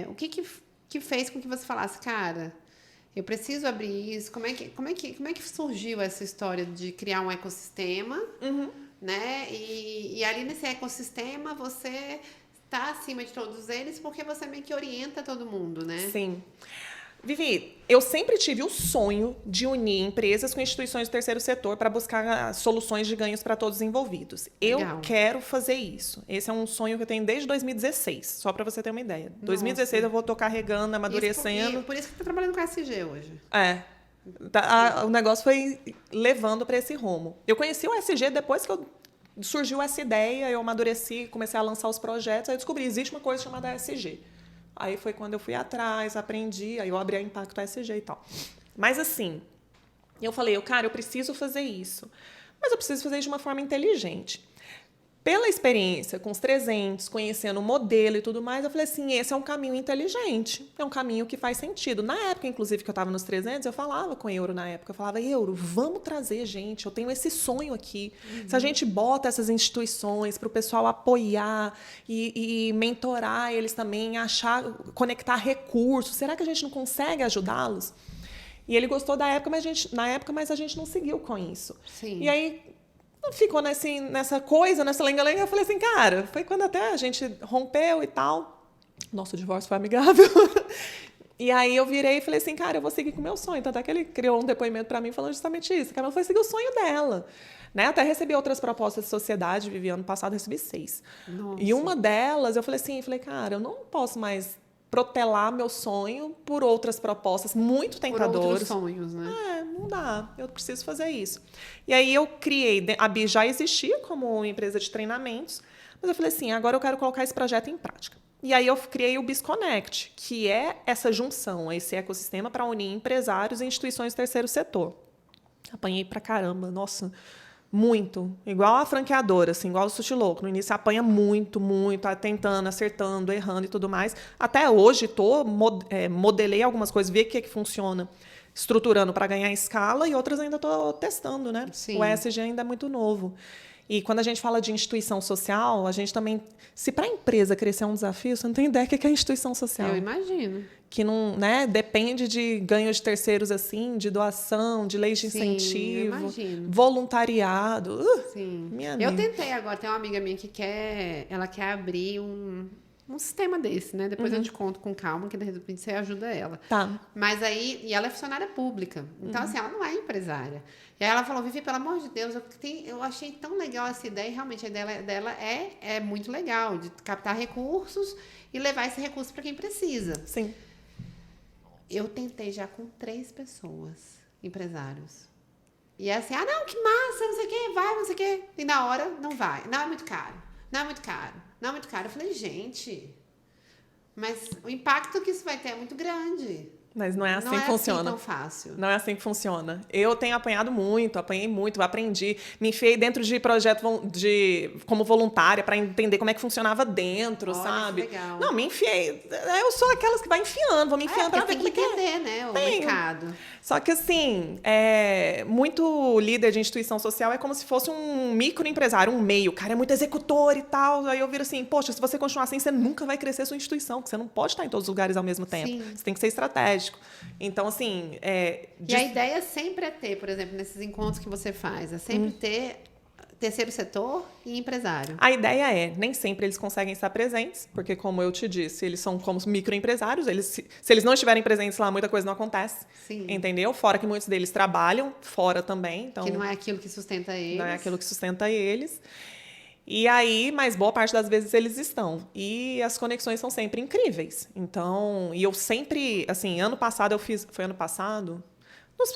o que fez com que você falasse, cara, eu preciso abrir isso? Como é que surgiu essa história de criar um ecossistema, né? E ali nesse ecossistema você está acima de todos eles porque você meio que orienta todo mundo, né? Sim. Vivi, eu sempre tive o sonho de unir empresas com instituições do terceiro setor para buscar soluções de ganhos para todos os envolvidos. Legal. Eu quero fazer isso. Esse é um sonho que eu tenho desde 2016, só para você ter uma ideia. Nossa. 2016 eu vou estar carregando, amadurecendo. Por isso que você está trabalhando com a SG hoje. O negócio foi levando para esse rumo. Eu conheci o SG depois que surgiu essa ideia, eu amadureci, comecei a lançar os projetos, aí eu descobri, existe uma coisa chamada SG. Aí foi quando eu fui atrás, aprendi, aí eu abri a Impacto SG e tal. Mas assim, eu falei, cara, eu preciso fazer isso. Mas eu preciso fazer isso de uma forma inteligente. Pela experiência com os 300, conhecendo o modelo e tudo mais, eu falei assim, esse é um caminho inteligente, é um caminho que faz sentido. Na época, inclusive, que eu estava nos 300, eu falava com Euro na época, eu falava, Euro, vamos trazer gente, eu tenho esse sonho aqui. Se a gente bota essas instituições para o pessoal apoiar e mentorar eles também, conectar recursos, será que a gente não consegue ajudá-los? E ele gostou da época, mas a gente não seguiu com isso. Sim. E aí ficou nessa coisa, nessa lenga-lenga. Eu falei assim, cara, foi quando até a gente rompeu e tal. Nosso divórcio foi amigável. E aí eu virei e falei assim, cara, eu vou seguir com o meu sonho. Tanto é que ele criou um depoimento para mim falando justamente isso. Ela foi seguir o sonho dela. Né? Até recebi outras propostas de sociedade, Vivi, ano passado recebi 6. Nossa. E uma delas, eu falei assim, cara, eu não posso mais protelar meu sonho por outras propostas muito tentadoras. Por outros sonhos, né? Não dá, eu preciso fazer isso. E aí eu criei, a Bi já existia como empresa de treinamentos, mas eu falei assim, agora eu quero colocar esse projeto em prática. E aí eu criei o BizConnect, que é essa junção, esse ecossistema para unir empresários e instituições do terceiro setor. Apanhei pra caramba, nossa, muito. Igual a franqueadora, assim, igual o Sushi Louco. No início apanha muito, tentando, acertando, errando e tudo mais. Até hoje modelei algumas coisas, vi o que funciona, estruturando para ganhar escala, e outras ainda estou testando, né? Sim. O ESG ainda é muito novo. E quando a gente fala de instituição social, a gente também... Se para a empresa crescer é um desafio, você não tem ideia do que é instituição social. Eu imagino. Que não, né, depende de ganho de terceiros, assim, de doação, de leis de incentivo, voluntariado. Sim. Minha eu amiga. tentei agora, tem uma amiga minha que quer abrir um sistema desse, né? Depois eu te conto com calma, que de repente você ajuda ela. Tá. Mas aí, e ela é funcionária pública, então assim, ela não é empresária. E aí ela falou, Vivi, pelo amor de Deus, eu achei tão legal essa ideia, e realmente a ideia dela é muito legal, de captar recursos e levar esse recurso para quem precisa. Sim. Eu tentei já com 3 pessoas, empresários. E é assim, não, que massa, não sei o quê, vai, não sei o quê. E na hora, não vai. Não, é muito caro. Não é muito caro. Não é muito caro. Eu falei, gente, mas o impacto que isso vai ter é muito grande. Mas não é assim que funciona. Não é assim tão fácil. Não é assim que funciona. Eu tenho apanhado muito, apanhei muito, aprendi. Me enfiei dentro de projeto como voluntária para entender como é que funcionava dentro, Olha, sabe? Que legal. Não, me enfiei. Eu sou aquelas que vai enfiando, vou me enfiando para ver como é que entender, né, o mercado. Só que, assim, muito líder de instituição social é como se fosse um microempresário, um meio. O cara é muito executor e tal. Aí eu viro assim, poxa, se você continuar assim, você nunca vai crescer sua instituição, porque você não pode estar em todos os lugares ao mesmo tempo. Sim. Você tem que ser estratégico. Então, assim... E a ideia sempre é ter, por exemplo, nesses encontros que você faz, é sempre ter terceiro setor e empresário. A ideia nem sempre eles conseguem estar presentes, porque, como eu te disse, eles são como microempresários, se eles não estiverem presentes lá, muita coisa não acontece. Sim. Entendeu? Fora que muitos deles trabalham fora também. Então, que não é aquilo que sustenta eles. Não é aquilo que sustenta eles. E aí, mas boa parte das vezes eles estão. E as conexões são sempre incríveis. Então, e eu sempre, assim, ano passado foi ano passado?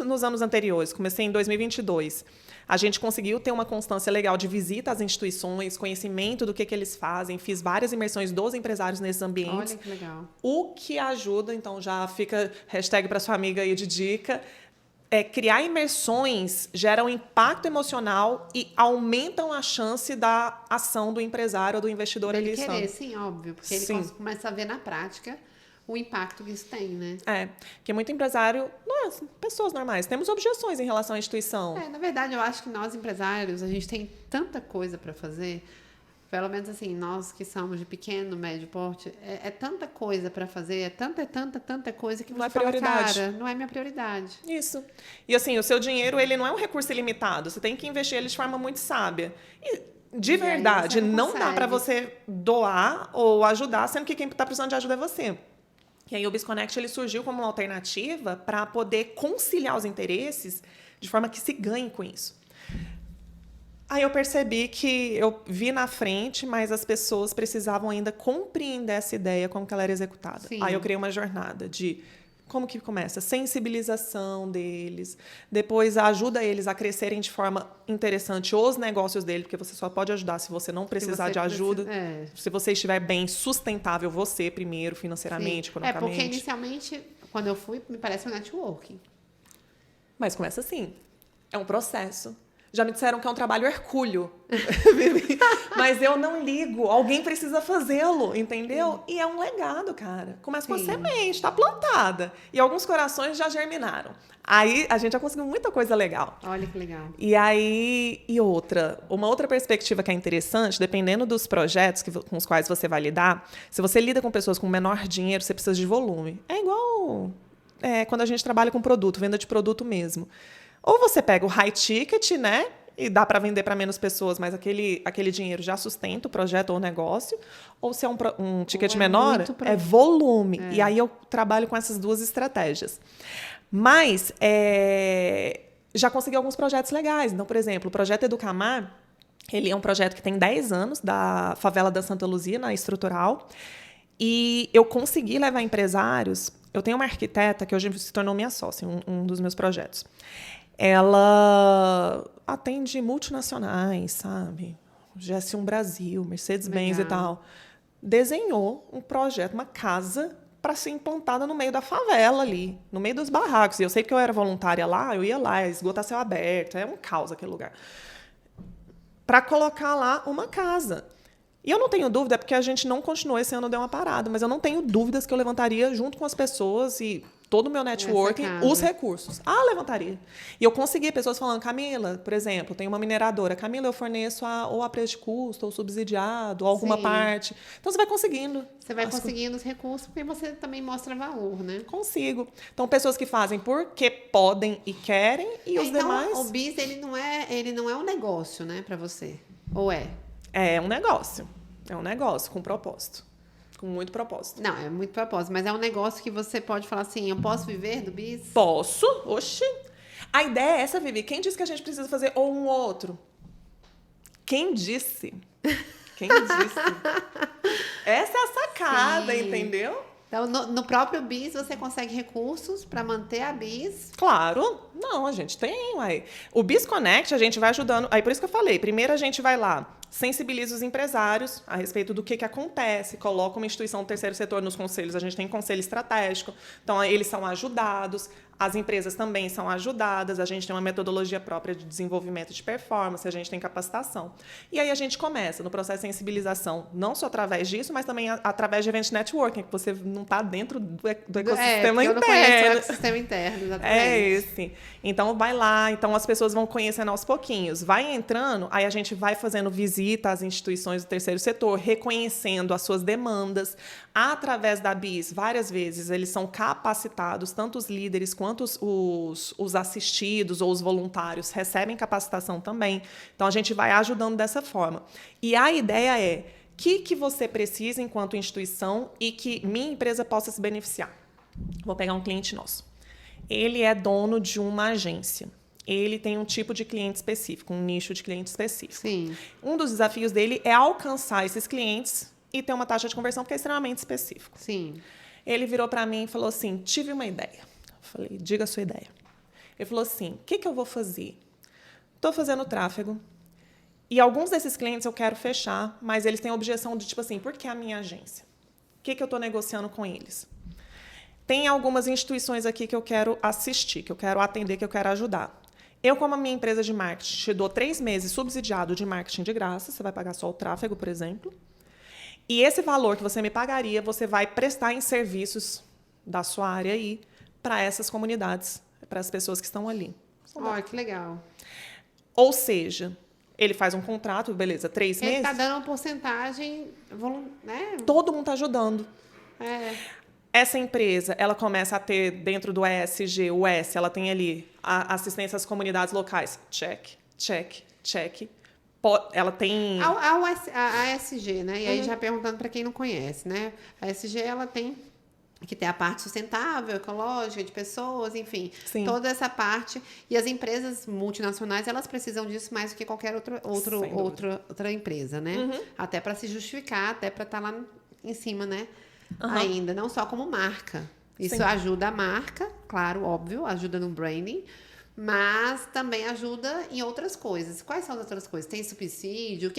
Nos anos anteriores, comecei em 2022. A gente conseguiu ter uma constância legal de visita às instituições, conhecimento do que eles fazem. Fiz várias imersões dos empresários nesses ambientes. Olha que legal. O que ajuda, então já fica hashtag para sua amiga aí de dica, criar imersões gera um impacto emocional e aumentam a chance da ação do empresário ou do investidor ali. Ele querer, sim, óbvio. Porque ele começa a ver na prática o impacto que isso tem, né? Porque muito empresário, nós, pessoas normais, temos objeções em relação à instituição. Na verdade, eu acho que nós, empresários, a gente tem tanta coisa para fazer, pelo menos assim, nós que somos de pequeno, médio porte, é tanta coisa para fazer, é tanta coisa que não é fala, prioridade. cara, não é minha prioridade. Isso. E assim, o seu dinheiro, ele não é um recurso ilimitado, você tem que investir ele de forma muito sábia. E, de verdade, não dá para você doar ou ajudar, sendo que quem está precisando de ajuda é você. E aí o BizConnect ele surgiu como uma alternativa para poder conciliar os interesses de forma que se ganhe com isso. Aí eu percebi que eu vi na frente, mas as pessoas precisavam ainda compreender essa ideia, como que ela era executada. Sim. Aí eu criei uma jornada de... Como que começa? Sensibilização deles. Depois ajuda eles a crescerem de forma interessante os negócios dele, porque você só pode ajudar se você não precisar de ajuda. Se você estiver bem sustentável, você primeiro, financeiramente, economicamente. Porque inicialmente, quando eu fui, me parece um networking. Mas começa assim. É um processo. Já me disseram que é um trabalho hercúleo. Mas eu não ligo. Alguém precisa fazê-lo, entendeu? Sim. E é um legado, cara. Começa com a semente, está plantada. E alguns corações já germinaram. Aí a gente já conseguiu muita coisa legal. Olha que legal. E aí, uma outra perspectiva que é interessante, dependendo dos projetos com os quais você vai lidar, se você lida com pessoas com menor dinheiro, você precisa de volume. É igual quando a gente trabalha com produto, venda de produto mesmo. Ou você pega o high ticket, né? E dá para vender para menos pessoas, mas aquele dinheiro já sustenta o projeto ou o negócio. Ou se é um ticket menor, é volume. E aí eu trabalho com essas duas estratégias. Mas já consegui alguns projetos legais. Então, por exemplo, o Projeto Educamar, ele é um projeto que tem 10 anos, da favela da Santa Luzia, na Estrutural. E eu consegui levar empresários. Eu tenho uma arquiteta que hoje se tornou minha sócia, um dos meus projetos. Ela atende multinacionais, sabe? GS1 Brasil, Mercedes-Benz e tal. Desenhou um projeto, uma casa, para ser implantada no meio da favela ali, no meio dos barracos. E eu sei que eu era voluntária lá, eu ia lá, esgoto a céu aberto, é um caos aquele lugar. Para colocar lá uma casa. E eu não tenho dúvida, porque a gente não continuou, esse ano deu uma parada, mas eu não tenho dúvidas que eu levantaria junto com as pessoas e todo o meu networking, os recursos. Levantaria. E eu consegui pessoas falando, Camila, por exemplo, tem uma mineradora, Camila, eu forneço ou a preço de custo, ou subsidiado, ou alguma parte. Então, você vai conseguindo. Você vai conseguindo os recursos, porque você também mostra valor, né? Consigo. Então, pessoas que fazem porque podem e querem, e os demais... O BIS, ele não é um negócio, né, para você? Ou é? É um negócio. É um negócio com propósito. Com muito propósito. Não, é muito propósito. Mas é um negócio que você pode falar assim, eu posso viver do BIS? Posso. Oxi. A ideia é essa, Vivi. Quem disse que a gente precisa fazer ou um ou outro? Quem disse? Quem disse? Essa é a sacada, entendeu? Então, no próprio BIS, você consegue recursos para manter a BIS? Claro. Não, a gente tem, uai. O BIS Connect, a gente vai ajudando. Aí, por isso que eu falei. Primeiro, a gente vai lá, sensibiliza os empresários a respeito do que acontece, coloca uma instituição do terceiro setor nos conselhos. A gente tem conselho estratégico. Então, eles são ajudados. As empresas também são ajudadas, a gente tem uma metodologia própria de desenvolvimento de performance, a gente tem capacitação. E aí a gente começa no processo de sensibilização, não só através disso, mas também através de event networking, que você não está dentro do ecossistema interno. Eu não conheço o ecossistema interno, exatamente. É esse. Então, vai lá, então as pessoas vão conhecendo aos pouquinhos. Vai entrando, aí a gente vai fazendo visita às instituições do terceiro setor, reconhecendo as suas demandas. Através da BIS, várias vezes, eles são capacitados, tanto os líderes quanto os assistidos ou os voluntários recebem capacitação também. Então, a gente vai ajudando dessa forma. E a ideia é que você precisa enquanto instituição e que minha empresa possa se beneficiar. Vou pegar um cliente nosso. Ele é dono de uma agência. Ele tem um tipo de cliente específico, um nicho de cliente específico. Sim. Um dos desafios dele é alcançar esses clientes e ter uma taxa de conversão que é extremamente específico. Sim. Ele virou para mim e falou assim, tive uma ideia. Eu falei, diga a sua ideia. Ele falou assim, o que eu vou fazer? Estou fazendo tráfego e alguns desses clientes eu quero fechar, mas eles têm a objeção de, tipo assim, por que a minha agência? O que eu estou negociando com eles? Tem algumas instituições aqui que eu quero assistir, que eu quero atender, que eu quero ajudar. Eu, como a minha empresa de marketing, te dou 3 meses subsidiado de marketing de graça, você vai pagar só o tráfego, por exemplo. E esse valor que você me pagaria, você vai prestar em serviços da sua área aí para essas comunidades, para as pessoas que estão ali. Olha, que legal. Ou seja, ele faz um contrato, beleza, 3 meses. Ele está dando uma porcentagem, né? Todo mundo está ajudando. É. Essa empresa, ela começa a ter dentro do ESG, o S, ela tem ali a assistência às comunidades locais. Check, check, check. Ela tem... A ESG, né? E aí já perguntando para quem não conhece, né? A ESG, ela tem que ter a parte sustentável, ecológica, de pessoas, enfim. Sim. Toda essa parte. E as empresas multinacionais, elas precisam disso mais do que qualquer outra empresa, né? Até para se justificar, até para estar lá em cima, né? Ainda, não só como marca. Isso ajuda a marca, claro, óbvio, ajuda no branding, mas também ajuda em outras coisas. Quais são as outras coisas? Tem subsídio?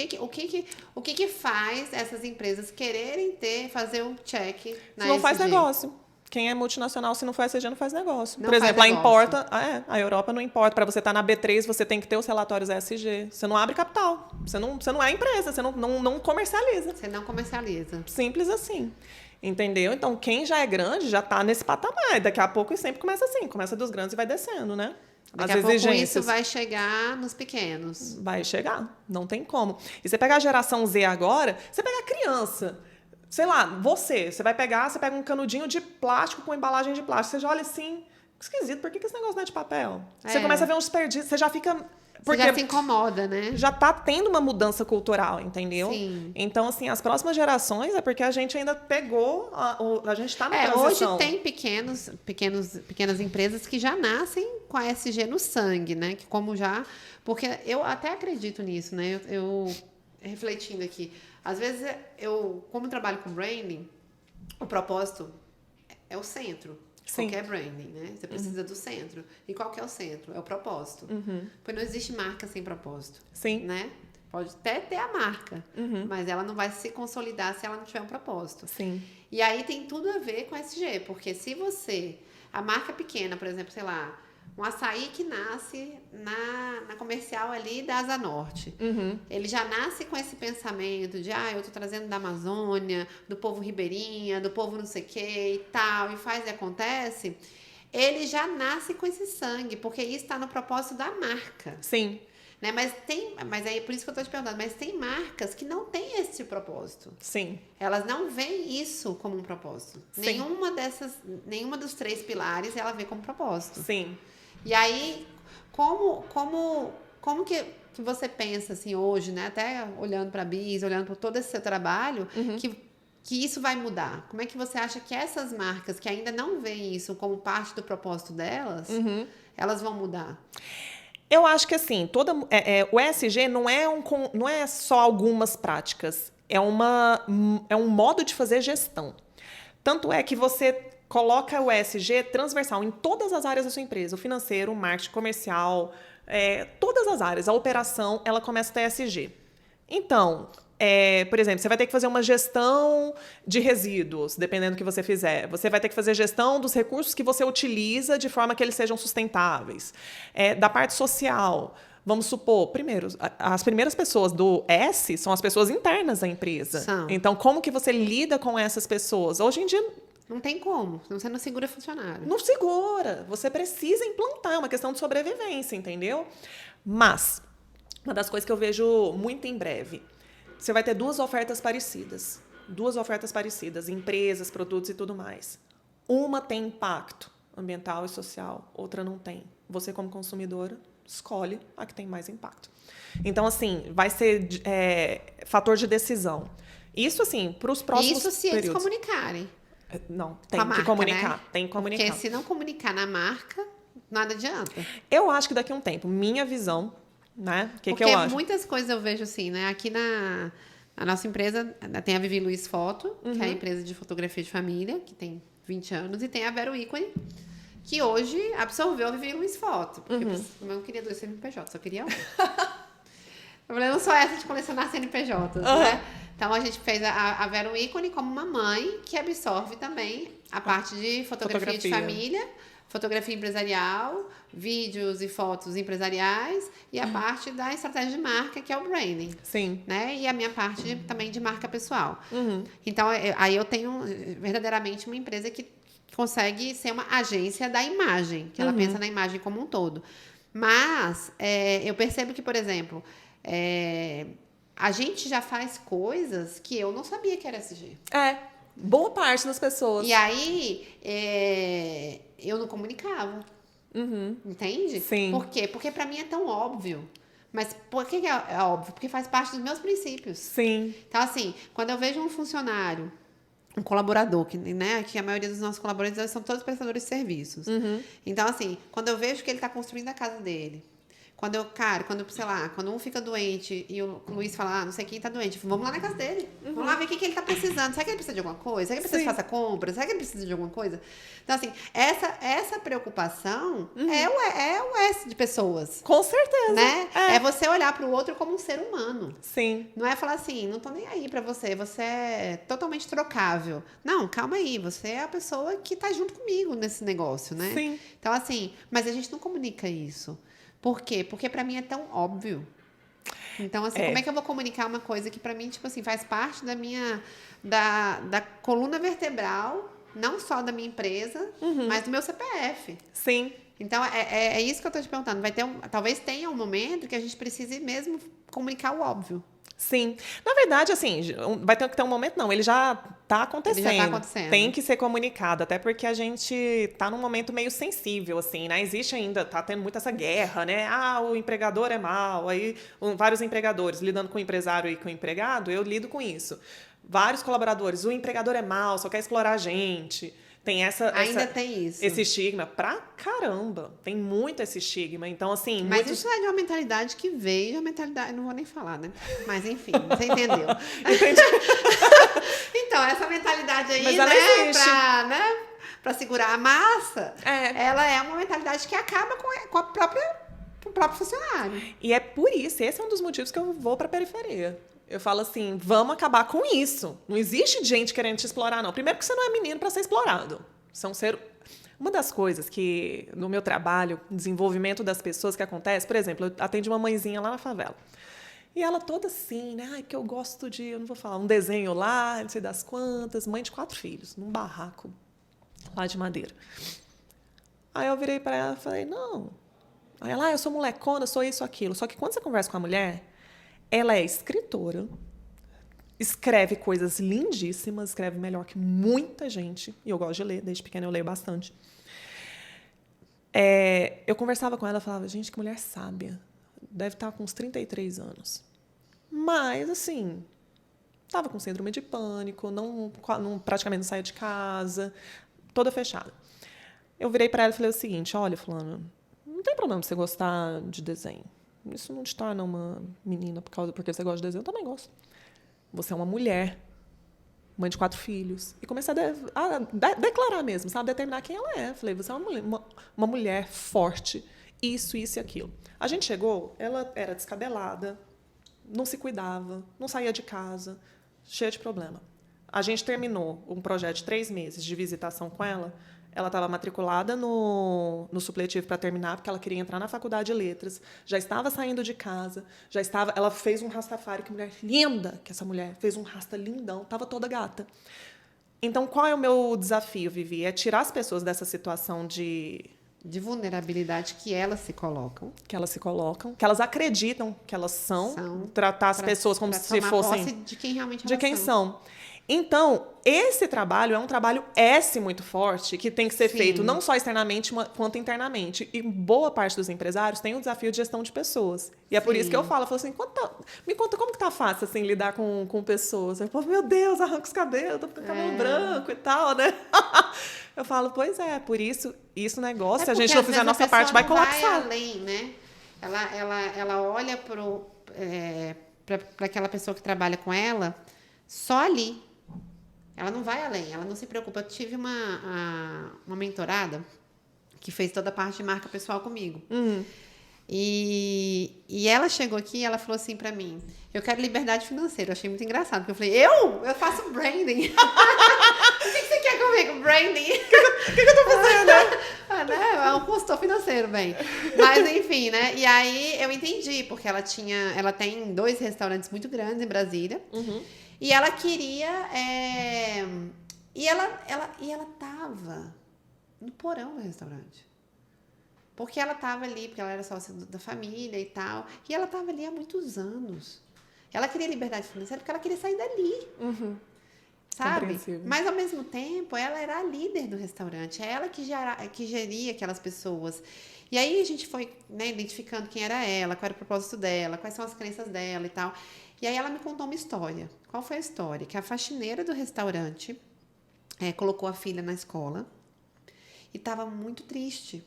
O que faz essas empresas quererem fazer um check na Não faz ESG? negócio. Quem é multinacional, se não for ESG, não faz negócio. Não Por exemplo, faz negócio. a Europa não importa. Para você estar na B3, você tem que ter os relatórios ESG. Você não abre capital. Você não é empresa, você não comercializa. Você não comercializa. Simples assim. Entendeu? Então, quem já é grande já está nesse patamar. Daqui a pouco sempre começa assim. Começa dos grandes e vai descendo, né? Daqui a pouco isso vai chegar nos pequenos. Vai chegar. Não tem como. E você pega a geração Z agora, você pega a criança. Sei lá, você pega um canudinho de plástico com embalagem de plástico. Você já olha assim, que esquisito, por que esse negócio não é de papel? Você começa a ver uns desperdício, você já fica... Porque já se incomoda, né? Já está tendo uma mudança cultural, entendeu? Sim. Então, assim, as próximas gerações é porque a gente ainda pegou, a gente está na transição. Hoje tem pequenas empresas que já nascem com a ESG no sangue, né? Que como já... Porque eu até acredito nisso, né? Eu refletindo aqui. Às vezes, como trabalho com branding, O propósito é o centro de Sim. qualquer branding, né? Você precisa do centro. E qual que é o centro? É o propósito. Porque não existe marca sem propósito. Sim. Né? Pode até ter a marca, mas ela não vai se consolidar se ela não tiver um propósito. Sim. E aí tem tudo a ver com SG, porque se você... A marca pequena, por exemplo, sei lá, um açaí que nasce na comercial ali da Asa Norte. Ele já nasce com esse pensamento de, eu tô trazendo da Amazônia, do povo ribeirinha, do povo não sei o que e tal, e faz e acontece. Ele já nasce com esse sangue, porque isso está no propósito da marca. Sim. Né? Mas aí por isso que eu tô te perguntando, mas tem marcas que não têm esse propósito. Sim. Elas não veem isso como um propósito. Sim. Nenhuma dos 3 pilares ela vê como propósito. Sim. E aí, como que você pensa assim hoje, né? Até olhando para a Bis, olhando para todo esse seu trabalho, que isso vai mudar? Como é que você acha que essas marcas que ainda não veem isso como parte do propósito delas, elas vão mudar? Eu acho que assim, o ESG não é só algumas práticas, é um modo de fazer gestão. Tanto é que você coloca o ESG transversal em todas as áreas da sua empresa, o financeiro, o marketing, comercial, todas as áreas. A operação, ela começa a ter ESG. Então, por exemplo, você vai ter que fazer uma gestão de resíduos, dependendo do que você fizer. Você vai ter que fazer gestão dos recursos que você utiliza de forma que eles sejam sustentáveis. Da parte social, vamos supor, primeiro, as primeiras pessoas do S são as pessoas internas da empresa. São. Então, como que você lida com essas pessoas? Hoje em dia... Não tem como, senão você não segura funcionário. Não segura. Você precisa implantar, é uma questão de sobrevivência, entendeu? Mas, uma das coisas que eu vejo muito em breve, você vai ter 2 ofertas parecidas. 2 ofertas parecidas, empresas, produtos e tudo mais. Uma tem impacto ambiental e social, outra não tem. Você, como consumidora, escolhe a que tem mais impacto. Então, assim, vai ser fator de decisão. Isso, assim, para os próximos Isso se períodos. eles comunicarem. Não, tem Com a que marca, comunicar. né? Tem que comunicar. Porque se não comunicar na marca, nada adianta. Eu acho que daqui a um tempo, minha visão, né? O que Porque eu acho? muitas coisas eu vejo assim, né? Aqui na nossa empresa tem a Vivi Luiz Foto, que é a empresa de fotografia de família, que tem 20 anos, e tem a Vero Ícone, que hoje absorveu a Vivi Luiz Foto. Porque eu não queria 2 CNPJ, só queria um. Eu falei, eu não sou essa de colecionar CNPJs, né? Então, a gente fez a Vero Ícone como uma mãe que absorve também a parte de fotografia de família, fotografia empresarial, vídeos e fotos empresariais e a parte da estratégia de marca, que é o branding. Sim. Né? E a minha parte também de marca pessoal. Então, aí eu tenho verdadeiramente uma empresa que consegue ser uma agência da imagem, que ela pensa na imagem como um todo. Mas eu percebo que, por exemplo... a gente já faz coisas que eu não sabia que era SG. Boa parte das pessoas. E aí, eu não comunicava. Entende? Sim. Por quê? Porque pra mim é tão óbvio. Mas por que é óbvio? Porque faz parte dos meus princípios. Sim. Então, assim, quando eu vejo um funcionário, um colaborador, né, que a maioria dos nossos colaboradores são todos prestadores de serviços. Então, assim, quando eu vejo que ele está construindo a casa dele, quando um fica doente e o Luiz fala, não sei quem tá doente, vamos lá na casa dele. Vamos lá ver o que ele tá precisando. Será que ele precisa de alguma coisa? Será que ele precisa que faça compra? Será que ele precisa de alguma coisa? Então, assim, essa preocupação é o S de pessoas. Com certeza. Né? É você olhar pro outro como um ser humano. Sim. Não é falar assim, não tô nem aí pra você, você é totalmente trocável. Não, calma aí, você é a pessoa que tá junto comigo nesse negócio, né? Sim. Então, assim, mas a gente não comunica isso. Por quê? Porque pra mim é tão óbvio. Então, assim, como é que eu vou comunicar uma coisa que pra mim, tipo assim, faz parte da minha... da coluna vertebral, não só da minha empresa, mas do meu CPF. Sim. Então, é isso que eu tô te perguntando. Talvez tenha um momento que a gente precise mesmo comunicar o óbvio. Sim. Na verdade, assim, vai ter que ter um momento, não. Ele já está acontecendo. Ele já tá acontecendo. Tem que ser comunicado, até porque a gente está num momento meio sensível, assim, né? Existe ainda, tá tendo muito essa guerra, né? O empregador é mau, aí vários empregadores lidando com o empresário e com o empregado, eu lido com isso. Vários colaboradores, o empregador é mau, só quer explorar a gente. Tem Ainda tem isso. esse estigma pra caramba. Tem muito esse estigma. Então, assim... Mas isso é de uma mentalidade que veio, a mentalidade... Não vou nem falar, né? Mas, enfim, você entendeu. Entendi. Então, essa mentalidade aí, Mas ela existe. Pra segurar a massa, É. ela é uma mentalidade que acaba com o próprio funcionário. E é por isso, esse é um dos motivos que eu vou pra periferia. Eu falo assim, vamos acabar com isso. Não existe gente querendo te explorar, não. Primeiro que você não é menino para ser explorado. Uma das coisas que, no meu trabalho, desenvolvimento das pessoas que acontece, por exemplo, eu atendo uma mãezinha lá na favela. E ela toda assim, né? Ai, que eu gosto de, eu não vou falar, um desenho lá, não sei das quantas, mãe de 4 filhos, num barraco lá de madeira. Aí eu virei para ela e falei, não. Aí ela, eu sou molecona, sou isso, aquilo. Só que quando você conversa com a mulher, ela é escritora, escreve coisas lindíssimas, escreve melhor que muita gente. E eu gosto de ler, desde pequena eu leio bastante. Eu conversava com ela e falava, gente, que mulher sábia. Deve estar com uns 33 anos. Mas, assim, estava com síndrome de pânico, praticamente não saía de casa, toda fechada. Eu virei para ela e falei o seguinte, olha, fulano, não tem problema você gostar de desenho. Isso não te torna uma menina porque você gosta de desenho. Eu também gosto. Você é uma mulher, mãe de 4 filhos. E comecei a declarar mesmo, sabe? Determinar quem ela é. Falei, você é uma mulher forte. Isso e aquilo. A gente chegou, ela era descabelada, não se cuidava, não saía de casa, cheia de problema. A gente terminou um projeto de 3 meses de visitação com ela. Ela estava matriculada no supletivo para terminar, porque ela queria entrar na faculdade de letras, já estava saindo de casa, ela fez um rastafari, que mulher linda que essa mulher, fez um rasta lindão, estava toda gata. Então, qual é o meu desafio, Vivi? É tirar as pessoas dessa situação de vulnerabilidade que elas se colocam. Que elas acreditam que elas são tratar as pessoas como se fossem... posse de quem realmente de quem são. Então, esse trabalho é um trabalho muito forte, que tem que ser feito não só externamente, quanto internamente. E boa parte dos empresários tem um desafio de gestão de pessoas. E é por isso que eu falo assim, me conta como que tá fácil assim, lidar com pessoas. Eu falo, meu Deus, arranca os cabelos, tô com o cabelo branco e tal, né? Eu falo, pois é, por isso negócio, se a gente não fizer a nossa parte, vai colapsar. Vai além, né? Ela olha para aquela pessoa que trabalha com ela só ali. Ela não vai além, ela não se preocupa. Eu tive uma mentorada que fez toda a parte de marca pessoal comigo. E ela chegou aqui e ela falou assim pra mim, eu quero liberdade financeira. Eu achei muito engraçado, porque eu falei, eu faço branding. O que você quer comigo? Branding. O que eu tô fazendo? Né? É um consultor financeiro, bem. Mas enfim, né? E aí eu entendi, porque ela tem 2 restaurantes muito grandes em Brasília. E ela queria... E ela tava no porão do restaurante. Porque ela tava ali, porque ela era sócia da família e tal. E ela tava ali há muitos anos. Ela queria liberdade financeira porque ela queria sair dali. Sabe? Mas, ao mesmo tempo, ela era a líder do restaurante. É ela que geria aquelas pessoas. E aí a gente foi, né, identificando quem era ela, qual era o propósito dela, quais são as crenças dela e tal. E aí ela me contou uma história. Qual foi a história? Que a faxineira do restaurante colocou a filha na escola e estava muito triste.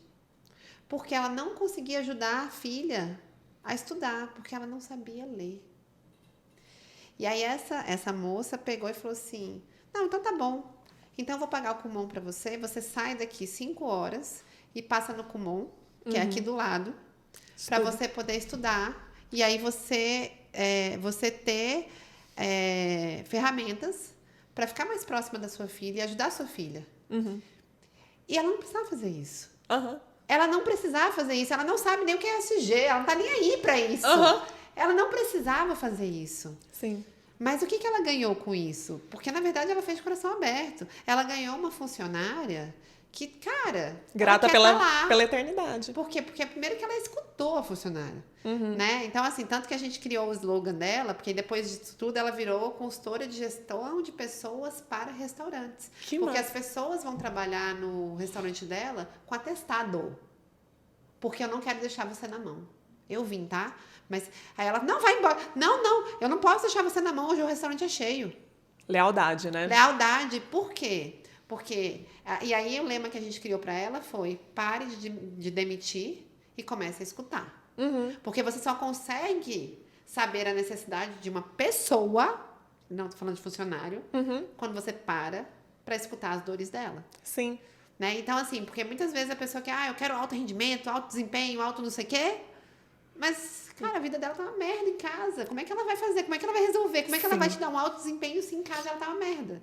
Porque ela não conseguia ajudar a filha a estudar, porque ela não sabia ler. E aí essa moça pegou e falou assim, não, então tá bom. Então eu vou pagar o Kumon para você sai daqui 5 horas e passa no Kumon, que é aqui do lado, para você poder estudar. E aí você ter ferramentas para ficar mais próxima da sua filha e ajudar a sua filha. E ela não precisava fazer isso. Ela não precisava fazer isso. Ela não sabe nem o que é SG. Ela não tá nem aí para isso. Ela não precisava fazer isso. Sim. Mas o que ela ganhou com isso? Porque, na verdade, ela fez de coração aberto. Ela ganhou uma funcionária que, cara... grata pela eternidade. Por quê? Porque primeiro que ela escutou a funcionária. Né? Então, assim, tanto que a gente criou o slogan dela, porque depois disso tudo ela virou consultora de gestão de pessoas para restaurantes. Porque as pessoas vão trabalhar no restaurante dela com atestado. Porque eu não quero deixar você na mão. Eu vim, tá? Mas aí ela, não, vai embora. Não, eu não posso deixar você na mão, hoje o restaurante é cheio. Lealdade, né? Lealdade, por quê? Porque, e aí o lema que a gente criou para ela foi: pare de demitir e comece a escutar. Porque você só consegue saber a necessidade de uma pessoa, não tô falando de funcionário, quando você para escutar as dores dela. Sim. Né? Então, assim, porque muitas vezes a pessoa quer, eu quero alto rendimento, alto desempenho, alto não sei o quê, mas, cara, a vida dela tá uma merda em casa. Como é que ela vai fazer? Como é que ela vai resolver? Como é que ela vai te dar um alto desempenho se em casa ela tá uma merda?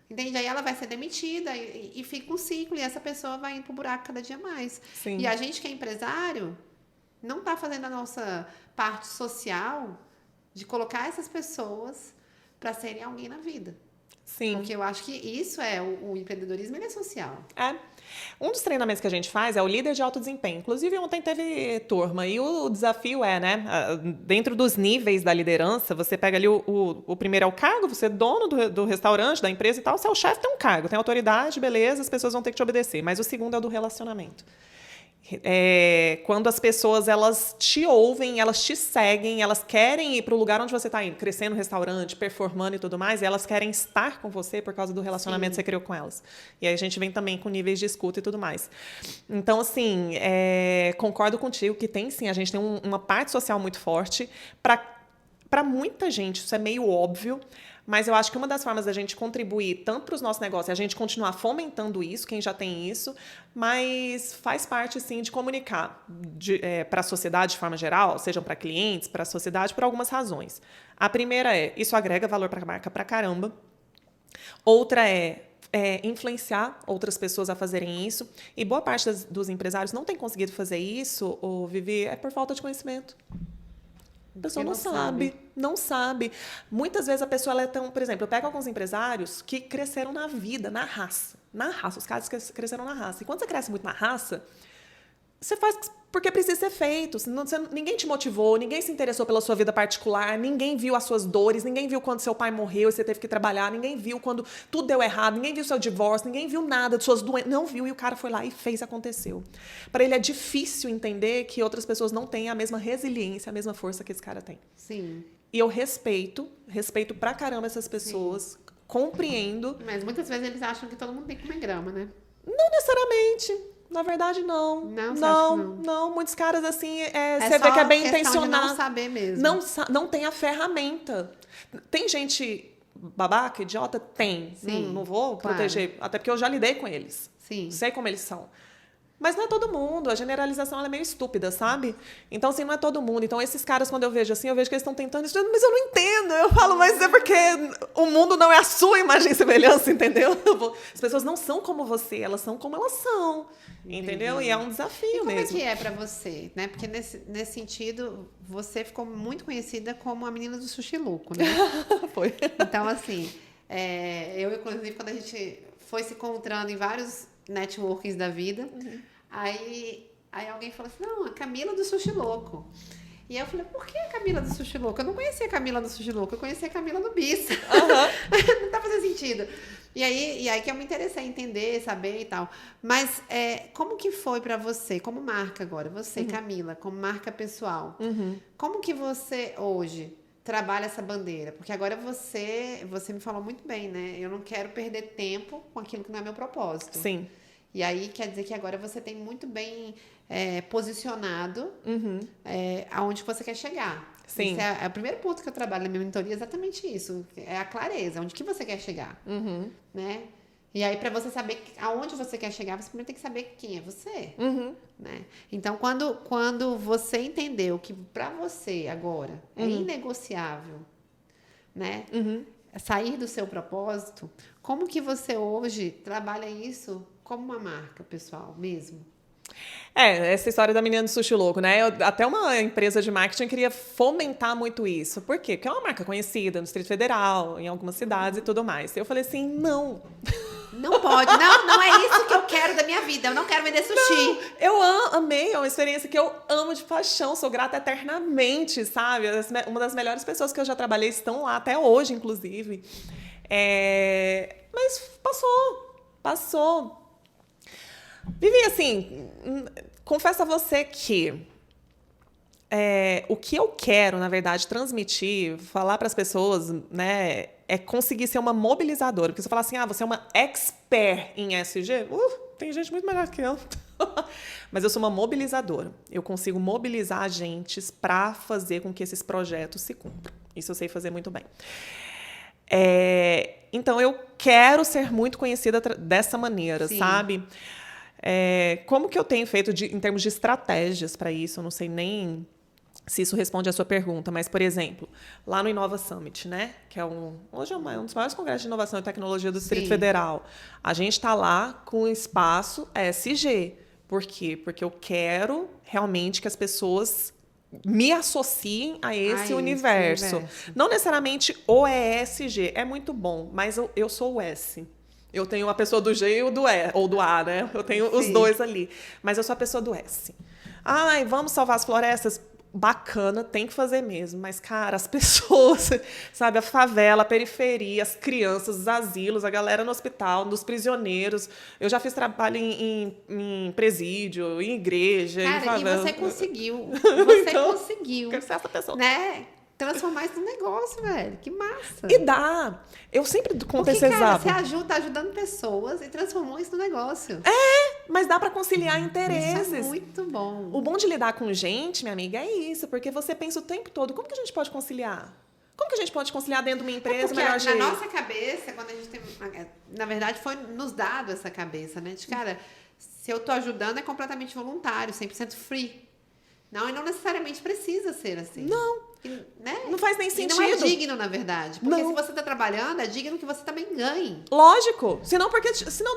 Entende? Aí ela vai ser demitida e fica um ciclo, e essa pessoa vai indo pro buraco cada dia mais. Sim. E a gente que é empresário não tá fazendo a nossa parte social de colocar essas pessoas para serem alguém na vida. Sim. Porque eu acho que isso é o empreendedorismo, ele é social. Um dos treinamentos que a gente faz é o líder de alto desempenho. Inclusive, ontem teve turma. E o desafio é, né? Dentro dos níveis da liderança, você pega ali o primeiro é o cargo, você é dono do restaurante, da empresa e tal. Você é o chefe, tem um cargo, tem autoridade, beleza, as pessoas vão ter que te obedecer. Mas o segundo é o do relacionamento. Quando as pessoas elas te ouvem, elas te seguem, elas querem ir para o lugar onde você está indo, crescendo no restaurante, performando e tudo mais, e elas querem estar com você por causa do relacionamento que você criou com elas. E aí a gente vem também com níveis de escuta e tudo mais. Então, assim, concordo contigo que tem sim, a gente tem uma parte social muito forte. Para muita gente, isso é meio óbvio, mas eu acho que uma das formas da gente contribuir tanto para os nossos negócios é a gente continuar fomentando isso, quem já tem isso, mas faz parte, sim, de comunicar para a sociedade de forma geral, sejam para clientes, para a sociedade, por algumas razões. A primeira isso agrega valor para a marca pra caramba. Outra influenciar outras pessoas a fazerem isso. E boa parte dos empresários não tem conseguido fazer isso, Vivi, por falta de conhecimento. A pessoa não sabe. Muitas vezes a pessoa ela é tão... Por exemplo, eu pego alguns empresários que cresceram na vida, na raça. Na raça, os caras cresceram na raça. E quando você cresce muito na raça, você faz porque precisa ser feito. Ninguém te motivou, ninguém se interessou pela sua vida particular, ninguém viu as suas dores, ninguém viu quando seu pai morreu e você teve que trabalhar, ninguém viu quando tudo deu errado, ninguém viu seu divórcio, ninguém viu nada de suas doenças. Não viu, e o cara foi lá e fez, aconteceu. Para ele é difícil entender que outras pessoas não têm a mesma resiliência, a mesma força que esse cara tem. Sim. E eu respeito pra caramba essas pessoas, compreendo. Mas muitas vezes eles acham que todo mundo tem que comer grama, né? Não necessariamente. Na verdade, não. Não. Muitos caras, assim, você vê que é bem intencionado. Não saber mesmo. Não tem a ferramenta. Tem gente babaca, idiota? Tem. Sim, não vou proteger. Até porque eu já lidei com eles. Sim. Sei como eles são. Mas não é todo mundo. A generalização ela é meio estúpida, sabe? Então, assim, não é todo mundo. Então, esses caras, quando eu vejo assim, eu vejo que eles estão tentando isso, mas eu não entendo. Eu falo, mas é porque o mundo não é a sua imagem e semelhança, entendeu? As pessoas não são como você, elas são como elas são. Entendeu? E é um desafio mesmo. mesmo. Como é que é pra você, né? Porque nesse sentido, você ficou muito conhecida como a menina do sushi louco, né? Foi. Então, assim, eu, inclusive, quando a gente foi se encontrando em vários networkings da vida, aí alguém falou assim, não, a Camila do Sushi Louco. E aí eu falei, por que a Camila do Sushi Louco? Eu não conhecia a Camila do Sushi Louco, eu conhecia a Camila do Bis. Não tá fazendo sentido. E aí que eu me interessei em entender, saber e tal. Mas como que foi pra você, como marca agora, você, Camila, como marca pessoal, como que você hoje trabalha essa bandeira? Porque agora você me falou muito bem, né? Eu não quero perder tempo com aquilo que não é meu propósito. Sim. E aí quer dizer que agora você tem muito bem posicionado aonde você quer chegar. Sim. Esse é o primeiro ponto que eu trabalho na minha mentoria, exatamente isso. É a clareza, onde que você quer chegar. Né? E aí, para você saber aonde você quer chegar, você primeiro tem que saber quem é você. Né? Então, quando você entendeu que para você agora é inegociável, né? Sair do seu propósito, como que você hoje trabalha isso como uma marca pessoal mesmo? Essa história da menina do sushi louco, né? Até uma empresa de marketing queria fomentar muito isso. Por quê? Porque é uma marca conhecida no Distrito Federal, em algumas cidades e tudo mais. Eu falei assim, não. Não pode. Não é isso que eu quero da minha vida. Eu não quero vender sushi. Não, eu amei. É uma experiência que eu amo de paixão. Sou grata eternamente, sabe? Uma das melhores pessoas que eu já trabalhei estão lá, até hoje, inclusive. Mas passou. Vivi, assim, confesso a você que o que eu quero, na verdade, transmitir, falar para as pessoas, né, é conseguir ser uma mobilizadora. Porque se eu falar assim, você é uma expert em ESG, tem gente muito melhor que eu. Mas eu sou uma mobilizadora. Eu consigo mobilizar agentes para fazer com que esses projetos se cumpram. Isso eu sei fazer muito bem. Então, eu quero ser muito conhecida dessa maneira, Sim. sabe? Como que eu tenho feito em termos de estratégias para isso? Eu não sei nem se isso responde à sua pergunta, mas, por exemplo, lá no Inova Summit, né, que hoje é um dos maiores congressos de inovação e tecnologia do Distrito Sim. Federal, a gente está lá com o espaço ESG. Por quê? Porque eu quero realmente que as pessoas me associem a esse universo. Não necessariamente o ESG, é muito bom, mas eu sou o S. Eu tenho a pessoa do G e o do E, ou do A, né? Eu tenho Sim. os dois ali. Mas eu sou a pessoa do S. Vamos salvar as florestas? Bacana, tem que fazer mesmo. Mas, cara, as pessoas, sabe? A favela, a periferia, as crianças, os asilos, a galera no hospital, dos prisioneiros. Eu já fiz trabalho em presídio, em igreja, cara, em favela. E você conseguiu. Você então, conseguiu. Quero ser essa pessoa. Né? Transformar isso num negócio, velho. Que massa. E dá. Eu sempre contei esse exato. Você tá ajudando pessoas e transformou isso no negócio. Mas dá para conciliar interesses. Isso é muito bom. O bom de lidar com gente, minha amiga, é isso. Porque você pensa o tempo todo, como que a gente pode conciliar? Como que a gente pode conciliar dentro de uma empresa? Na nossa cabeça, quando a gente tem... Na verdade, foi nos dado essa cabeça, né? De, cara, se eu tô ajudando, é completamente voluntário, 100% free. Não, e não necessariamente precisa ser assim. Não. Né? Não faz nem sentido. E não é digno, na verdade. Porque se você está trabalhando, é digno que você também ganhe. Lógico. Senão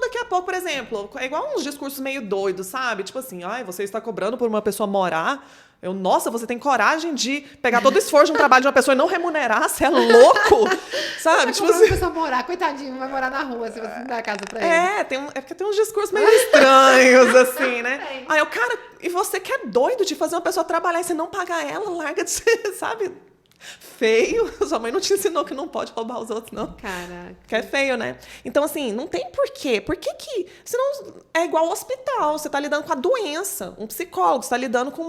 daqui a pouco, por exemplo, é igual uns discursos meio doidos, sabe? Tipo assim, você está cobrando por uma pessoa morar. Nossa, você tem coragem de pegar todo o esforço de um trabalho de uma pessoa e não remunerar? Você é louco? Sabe? Tipo assim, uma pessoa morar, coitadinho, vai morar na rua se você não dá a casa pra ele. É porque tem uns discursos meio estranhos, assim, né? Aí o cara, e você que é doido de fazer uma pessoa trabalhar e você não pagar ela, larga de ser, sabe? Feio. Sua mãe não te ensinou que não pode roubar os outros, não. Caraca. Que é feio, né? Então, assim, não tem porquê. Por que senão é igual ao hospital. Você tá lidando com a doença. Um psicólogo, você tá lidando com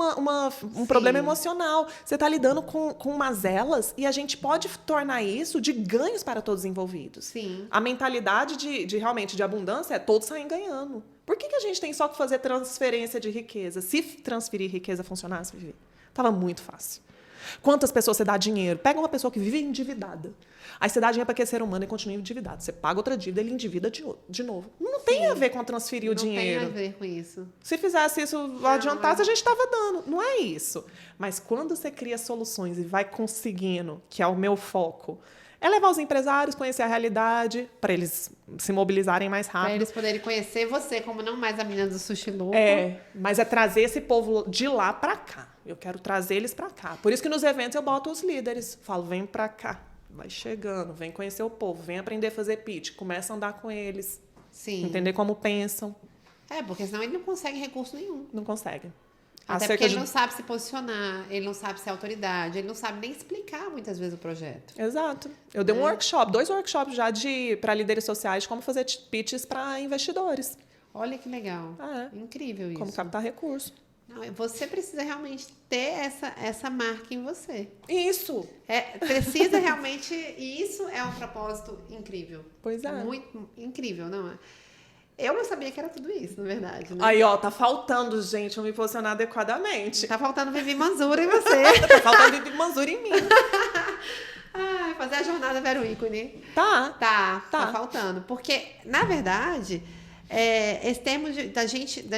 um problema emocional. Você tá lidando com mazelas e a gente pode tornar isso de ganhos para todos os envolvidos. Sim. A mentalidade realmente de abundância é todos saem ganhando. Por que a gente tem só que fazer transferência de riqueza? Se transferir riqueza funcionasse, Vivi, tava muito fácil. Quantas pessoas você dá dinheiro? Pega uma pessoa que vive endividada. Aí você dá dinheiro para aquele ser humano e continua endividado. Você paga outra dívida, ele endivida de novo. Não tem a ver com transferir o dinheiro. Não tem a ver com isso. Se fizesse isso, adiantasse, a gente estava dando. Não é isso. Mas quando você cria soluções e vai conseguindo, que é o meu foco, é levar os empresários, conhecer a realidade, para eles se mobilizarem mais rápido. Para eles poderem conhecer você, como não mais a menina do sushi louco. Mas é trazer esse povo de lá para cá. Eu quero trazer eles para cá. Por isso que nos eventos eu boto os líderes. Falo, vem para cá. Vai chegando, vem conhecer o povo, vem aprender a fazer pitch. Começa a andar com eles. Sim. Entender como pensam. Porque senão ele não consegue recurso nenhum. Não consegue. Até porque ele não sabe se posicionar, ele não sabe ser autoridade, ele não sabe nem explicar muitas vezes o projeto. Exato. Eu dei 2 workshops já para líderes sociais de como fazer pitches para investidores. Olha que legal. Incrível isso. Como captar recurso. Não, você precisa realmente ter essa marca em você. Isso. Precisa realmente... E isso é um propósito incrível. Pois é. Muito incrível, não é? Eu não sabia que era tudo isso, na verdade. Né? Aí, tá faltando, gente, eu me posicionar adequadamente. Tá faltando Vivi Manzura em você. Tá faltando Vivi Manzura em mim. Fazer a jornada Vero Ícone. Tá faltando. Porque, na verdade... esse termo da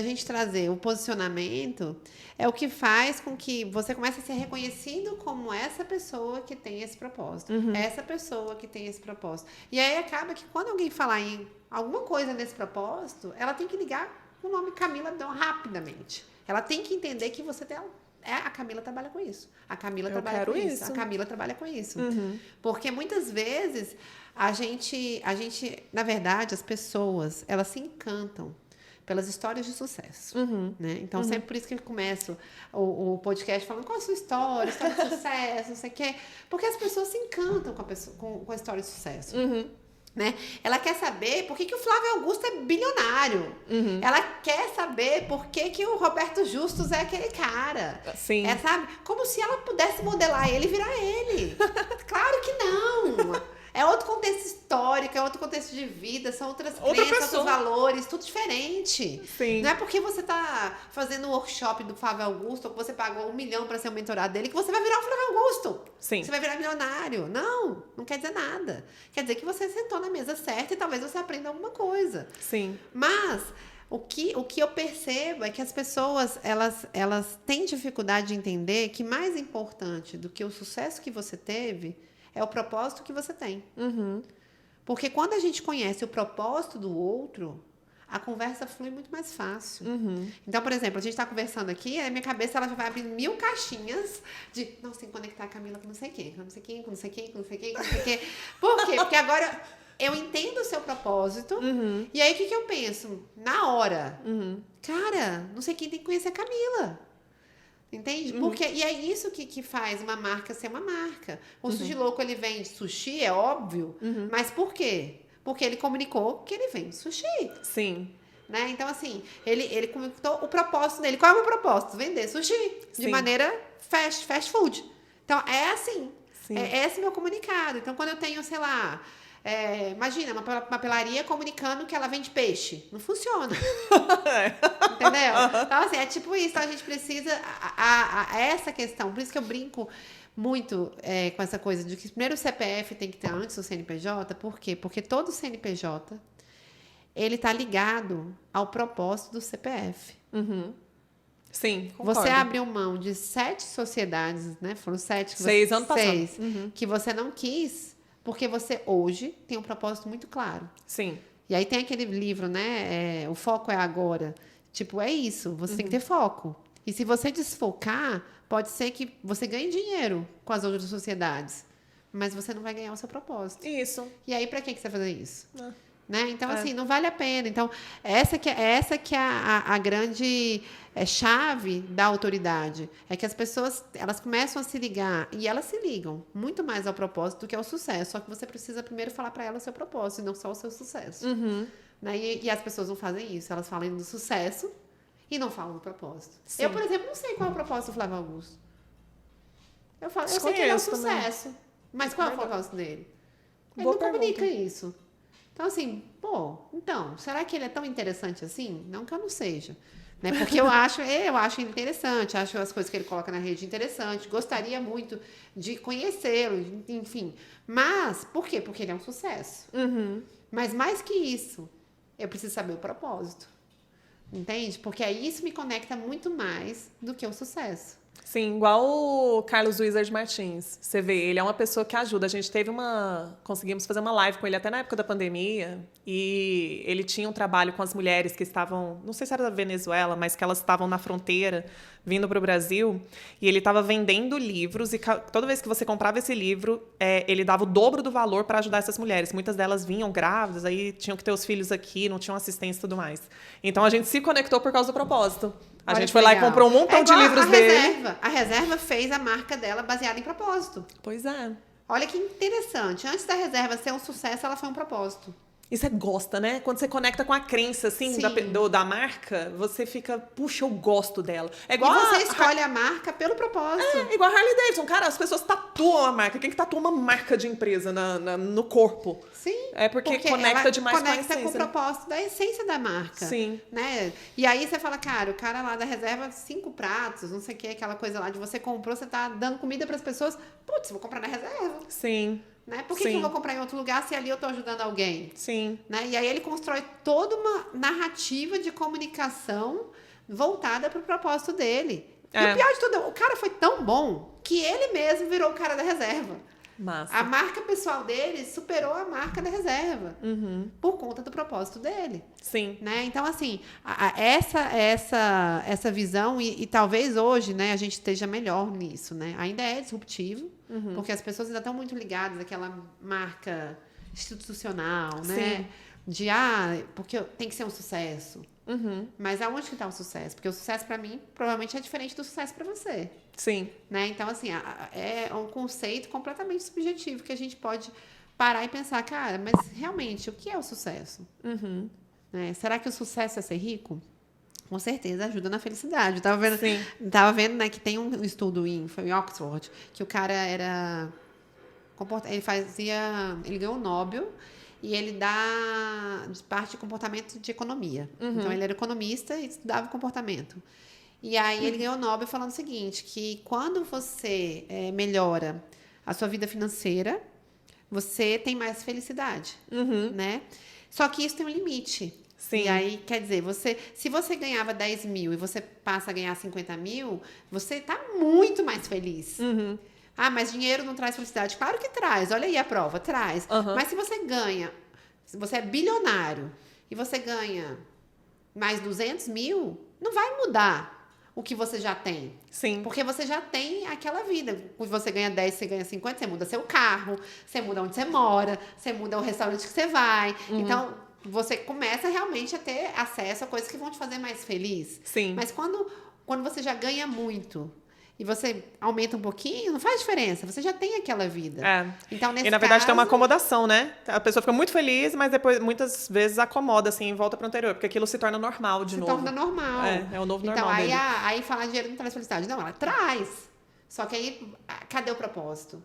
gente trazer o posicionamento é o que faz com que você comece a ser reconhecido como essa pessoa que tem esse propósito. Essa pessoa que tem esse propósito. E aí acaba que quando alguém falar em alguma coisa nesse propósito, ela tem que ligar o nome Camila rapidamente. Ela tem que entender que você tem... a Camila trabalha com isso. A Camila trabalha com isso. A Camila trabalha com isso. Porque muitas vezes... A gente, na verdade, as pessoas, elas se encantam pelas histórias de sucesso. Né? Então, sempre por isso que eu começo o podcast falando qual a sua história de sucesso, não sei o quê. Porque as pessoas se encantam com a história de sucesso. Né? Ela quer saber por que o Flávio Augusto é bilionário. Ela quer saber por que o Roberto Justus é aquele cara. Sim. Sabe? Como se ela pudesse modelar ele e virar ele. Claro que não. É outro contexto histórico, é outro contexto de vida, são outras crenças, outros valores, tudo diferente. Sim. Não é porque você tá fazendo o workshop do Flávio Augusto ou que você pagou 1 milhão para ser o mentorado dele que você vai virar o Flávio Augusto. Sim. Você vai virar milionário. Não quer dizer nada. Quer dizer que você sentou na mesa certa e talvez você aprenda alguma coisa. Sim. Mas o que eu percebo é que as pessoas, elas têm dificuldade de entender que mais importante do que o sucesso que você teve é o propósito que você tem. Porque quando a gente conhece o propósito do outro, a conversa flui muito mais fácil. Então, por exemplo, a gente está conversando aqui, a minha cabeça ela já vai abrir 1000 caixinhas de, nossa, tem que conectar a Camila com não sei quem, com não sei quem, com não sei quem, com não sei quem, com não sei quem. Por quê? Porque agora eu entendo o seu propósito, e aí o que eu penso? Na hora, cara, não sei quem tem que conhecer a Camila. Entende? Porque, e é isso que faz uma marca ser uma marca. O Sushi Louco, ele vende sushi, é óbvio. Mas por quê? Porque ele comunicou que ele vende sushi. Sim. Né? Então, assim, ele comunicou o propósito dele. Qual é o meu propósito? Vender sushi. De maneira fast food. Então, é assim. Sim. É esse meu comunicado. Então, quando eu tenho, sei lá... imagina, uma papelaria comunicando que ela vende peixe. Não funciona. Entendeu? Então, assim, é tipo isso. Então, a gente precisa... essa questão. Por isso que eu brinco muito com essa coisa de que primeiro o CPF tem que ter antes do CNPJ. Por quê? Porque todo CNPJ ele tá ligado ao propósito do CPF. Sim, concordo. Você abriu mão de 7 sociedades, né? Foram 7 que 6 ano passado. 6 que você não quis, porque você hoje tem um propósito muito claro. Sim. E aí tem aquele livro, né? O foco é agora. Tipo, é isso. Você tem que ter foco. E se você desfocar, pode ser que você ganhe dinheiro com as outras sociedades, mas você não vai ganhar o seu propósito. Isso. E aí, para que você vai fazer isso? Né? Então, assim, não vale a pena. Então, essa que é a grande chave da autoridade. É que as pessoas, elas começam a se ligar, e elas se ligam muito mais ao propósito do que ao sucesso. Só que você precisa primeiro falar para elas o seu propósito, e não só o seu sucesso. Né? E as pessoas não fazem isso. Elas falam do sucesso e não falam do propósito. Sim. Eu, por exemplo, não sei qual é o propósito do Flávio Augusto. Eu sei que ele é um sucesso. Também. Mas qual é o propósito dele? Ele não comunica isso. Então, assim, será que ele é tão interessante assim? Não que eu não seja. Né? Porque eu acho ele interessante, acho as coisas que ele coloca na rede interessante, gostaria muito de conhecê-lo, enfim. Mas, por quê? Porque ele é um sucesso. Mas mais que isso, eu preciso saber o propósito. Entende? Porque aí isso me conecta muito mais do que o sucesso. Sim, igual o Carlos Wizard Martins. Você vê, ele é uma pessoa que ajuda. A gente conseguimos fazer uma live com ele até na época da pandemia. E ele tinha um trabalho com as mulheres que estavam, não sei se era da Venezuela, mas que elas estavam na fronteira, vindo para o Brasil. E ele estava vendendo livros e toda vez que você comprava esse livro, ele dava o dobro do valor para ajudar essas mulheres. Muitas delas vinham grávidas, aí tinham que ter os filhos aqui, não tinham assistência e tudo mais. Então, a gente se conectou por causa do propósito. A gente foi lá e comprou um montão de livros dele. A Reserva fez a marca dela baseada em propósito. Pois é. Olha que interessante. Antes da Reserva ser um sucesso, ela foi um propósito. E você gosta, né? Quando você conecta com a crença, assim, da marca, você fica, puxa, eu gosto dela. É igual você escolhe a marca pelo propósito. Igual a Harley Davidson. Cara, as pessoas tatuam a marca. Quem que tatua uma marca de empresa no corpo? Sim. É porque conecta demais com a essência. Conecta com o propósito da essência da marca. Sim. Né? E aí você fala, cara, o cara lá da Reserva, 5 pratos, não sei o que, aquela coisa lá de você comprou, você tá dando comida pras pessoas. Putz, vou comprar na Reserva. Sim. Né? Por que eu vou comprar em outro lugar se ali eu estou ajudando alguém? Sim. Né? E aí ele constrói toda uma narrativa de comunicação voltada para o propósito dele. E o pior de tudo, o cara foi tão bom que ele mesmo virou o cara da Reserva. Massa. A marca pessoal dele superou a marca da Reserva por conta do propósito dele. Sim. Né? Então, assim, essa visão, e talvez hoje, né, a gente esteja melhor nisso, né? Ainda é disruptivo, porque as pessoas ainda estão muito ligadas àquela marca institucional, né? De, porque tem que ser um sucesso. Mas aonde que está o sucesso? Porque o sucesso, para mim, provavelmente é diferente do sucesso para você. Sim. Né? Então, assim, é um conceito completamente subjetivo que a gente pode parar e pensar, cara, mas realmente, o que é o sucesso? Né? Será que o sucesso é ser rico? Com certeza ajuda na felicidade. Tava vendo, né, que tem um estudo foi em Oxford, que o cara ele ganhou o Nobel e ele dá parte de comportamento de economia. Então ele era economista e estudava comportamento. E aí ele ganhou o Nobel falando o seguinte, que quando você melhora a sua vida financeira, você tem mais felicidade, né? Só que isso tem um limite. Sim. E aí, quer dizer, se você ganhava 10 mil e você passa a ganhar 50 mil, você está muito mais feliz. Ah, mas dinheiro não traz felicidade. Claro que traz, olha aí a prova, traz. Mas se você é bilionário e você ganha mais 200 mil, não vai mudar o que você já tem. Sim. Porque você já tem aquela vida. Quando você ganha 10, você ganha 50, você muda seu carro, você muda onde você mora, você muda o restaurante que você vai. Então, você começa realmente a ter acesso a coisas que vão te fazer mais feliz. Sim. Mas quando você já ganha muito e você aumenta um pouquinho, não faz diferença. Você já tem aquela vida. Então, nesse e, na verdade, caso, tem uma acomodação, né? A pessoa fica muito feliz, mas depois, muitas vezes, acomoda, assim, e volta para o anterior. Porque aquilo se torna normal de novo. Se torna normal. É o novo então, normal aí, dele. aí falar dinheiro não traz felicidade. Não, ela traz. Só que aí, cadê o propósito?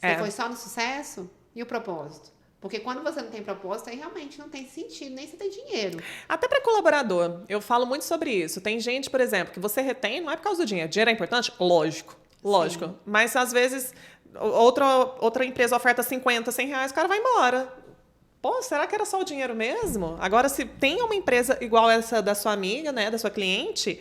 Você foi só no sucesso? E o propósito? Porque quando você não tem propósito, aí realmente não tem sentido, nem você tem dinheiro. Até para colaborador, eu falo muito sobre isso. Tem gente, por exemplo, que você retém, não é por causa do dinheiro. Dinheiro é importante? Lógico. Sim. Mas, às vezes, outra empresa oferta 50, 100 reais, o cara vai embora. Pô, será que era só o dinheiro mesmo? Agora, se tem uma empresa igual essa da sua amiga, né, da sua cliente,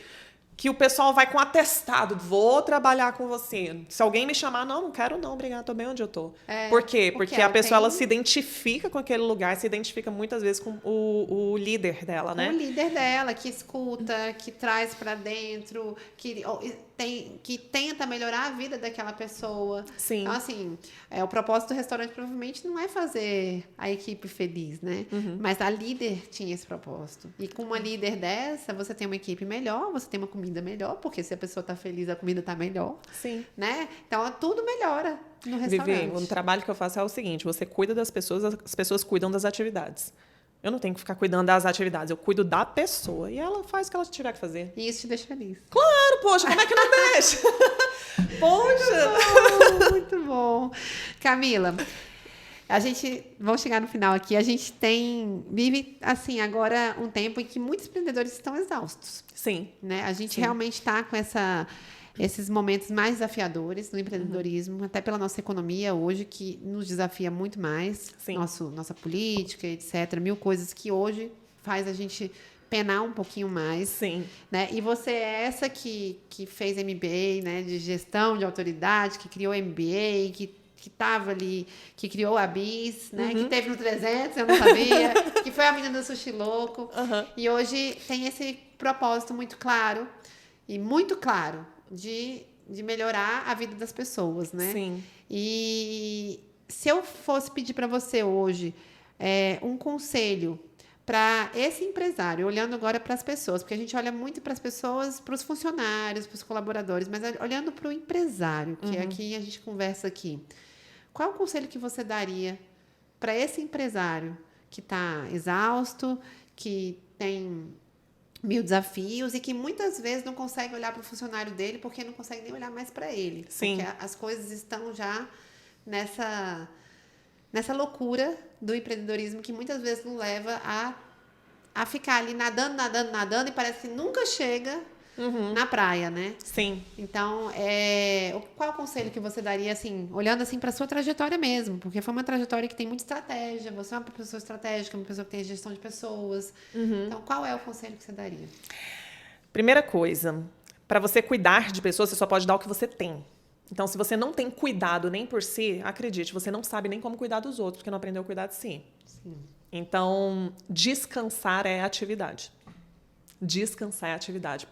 que o pessoal vai com atestado, vou trabalhar com você. Se alguém me chamar, não quero não, obrigada, tô bem onde eu tô. Por quê? Porque a pessoa ela se identifica com aquele lugar, se identifica muitas vezes com o líder dela, né? O líder dela, que escuta, que traz pra dentro, que tenta melhorar a vida daquela pessoa. Sim. Então, assim, o propósito do restaurante provavelmente não é fazer a equipe feliz, né? Mas a líder tinha esse propósito. E com uma líder dessa, você tem uma equipe melhor, você tem uma comida melhor, porque se a pessoa tá feliz, a comida tá melhor. Sim. Né? Então, tudo melhora no restaurante. Vivi, o trabalho que eu faço é o seguinte, você cuida das pessoas, as pessoas cuidam das atividades. Eu não tenho que ficar cuidando das atividades, eu cuido da pessoa. E ela faz o que ela tiver que fazer. E isso te deixa feliz. Claro, poxa, como é que não deixa? Poxa! Muito bom. Camila, vamos chegar no final aqui, a gente vive, assim, agora um tempo em que muitos empreendedores estão exaustos. Sim. Né? A gente realmente está com esses momentos mais desafiadores no empreendedorismo, até pela nossa economia hoje, que nos desafia muito mais, nossa política, etc. Mil coisas que hoje faz a gente penar um pouquinho mais. Sim. Né? E você é essa que fez MBA, né, de gestão de autoridade, que criou MBA, que estava ali, que criou a BIS, né, que teve no 300, eu não sabia, que foi a menina do Sushi Louco. E hoje tem esse propósito muito claro, de melhorar a vida das pessoas, né? Sim. E se eu fosse pedir para você hoje um conselho para esse empresário, olhando agora para as pessoas, porque a gente olha muito para as pessoas, para os funcionários, para os colaboradores, mas olhando para o empresário, que é aqui a gente conversa aqui. Qual o conselho que você daria para esse empresário que está exausto, que tem 1000 desafios e que muitas vezes não consegue olhar para o funcionário dele porque não consegue nem olhar mais para ele? Sim. Porque as coisas estão já nessa loucura do empreendedorismo que muitas vezes nos leva a ficar ali nadando e parece que nunca chega na praia, né? Sim. Então, qual é o conselho que você daria, assim, olhando assim para a sua trajetória mesmo? Porque foi uma trajetória que tem muita estratégia, você é uma pessoa estratégica, uma pessoa que tem gestão de pessoas. Então, qual é o conselho que você daria? Primeira coisa, para você cuidar de pessoas, você só pode dar o que você tem. Então, se você não tem cuidado nem por si, acredite, você não sabe nem como cuidar dos outros, porque não aprendeu a cuidar de si. Sim. Então, descansar é atividade. Descansar é atividade.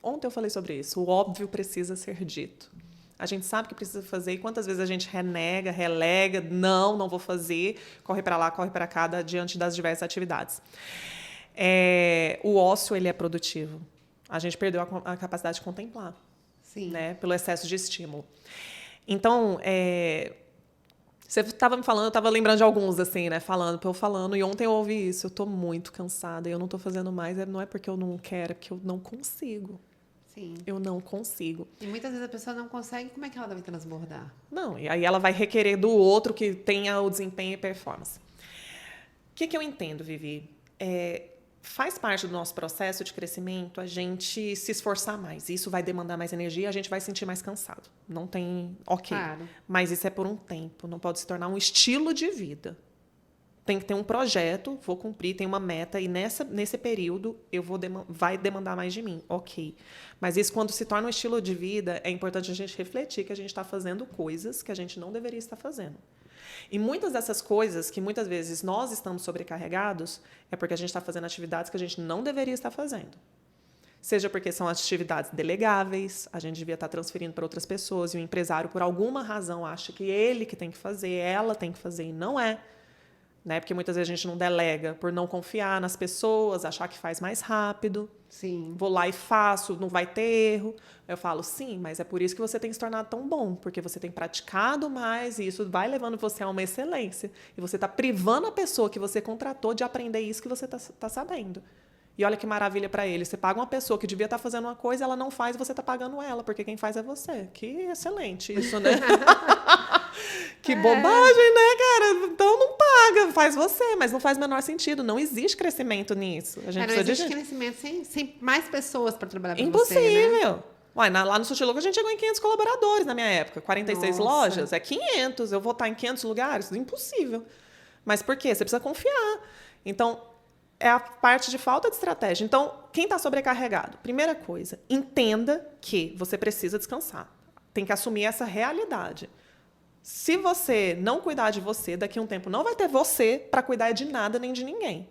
Ontem eu falei sobre isso. O óbvio precisa ser dito. A gente sabe que precisa fazer e quantas vezes a gente renega, relega, não vou fazer, corre para lá, corre para cá, diante das diversas atividades. O ócio, ele é produtivo. A gente perdeu a capacidade de contemplar. Sim. Né, pelo excesso de estímulo. Então, Você estava me falando, eu estava lembrando de alguns, assim, né? Eu falando, e ontem eu ouvi isso. Eu tô muito cansada e eu não tô fazendo mais. Não é porque eu não quero, é porque eu não consigo. Sim. Eu não consigo. E muitas vezes a pessoa não consegue, como é que ela deve transbordar? Não, e aí ela vai requerer do outro que tenha o desempenho e performance. O que eu entendo, Vivi? Faz parte do nosso processo de crescimento a gente se esforçar mais. Isso vai demandar mais energia, a gente vai sentir mais cansado. Não tem... Ok. Claro. Mas isso é por um tempo, não pode se tornar um estilo de vida. Tem que ter um projeto, vou cumprir, tem uma meta, e nesse período vai demandar mais de mim. Ok. Mas isso, quando se torna um estilo de vida, é importante a gente refletir que a gente está fazendo coisas que a gente não deveria estar fazendo. E muitas dessas coisas que muitas vezes nós estamos sobrecarregados é porque a gente está fazendo atividades que a gente não deveria estar fazendo. Seja porque são atividades delegáveis, a gente devia estar transferindo para outras pessoas, e o empresário, por alguma razão, acha que ele que tem que fazer, ela tem que fazer, e não é. Né? Porque muitas vezes a gente não delega por não confiar nas pessoas, achar que faz mais rápido. Sim. Vou lá e faço, não vai ter erro. Eu falo, sim, mas é por isso que você tem se tornado tão bom, porque você tem praticado mais e isso vai levando você a uma excelência. E você está privando a pessoa que você contratou de aprender isso que você está sabendo. E olha que maravilha para ele. Você paga uma pessoa que devia estar fazendo uma coisa, ela não faz, você está pagando ela, porque quem faz é você. Que excelente isso, né? Que bobagem, né, cara? Então não paga, faz você, mas não faz o menor sentido. Não existe crescimento nisso. A gente não existe crescimento sem mais pessoas para trabalhar para você, né? Impossível. Uai, lá no Sushi Louco a gente chegou em 500 colaboradores na minha época. 46 lojas, é 500. Eu vou estar em 500 lugares? Impossível. Mas por quê? Você precisa confiar. Então, é a parte de falta de estratégia. Então, quem está sobrecarregado? Primeira coisa, entenda que você precisa descansar. Tem que assumir essa realidade. Se você não cuidar de você, daqui a um tempo não vai ter você para cuidar de nada nem de ninguém.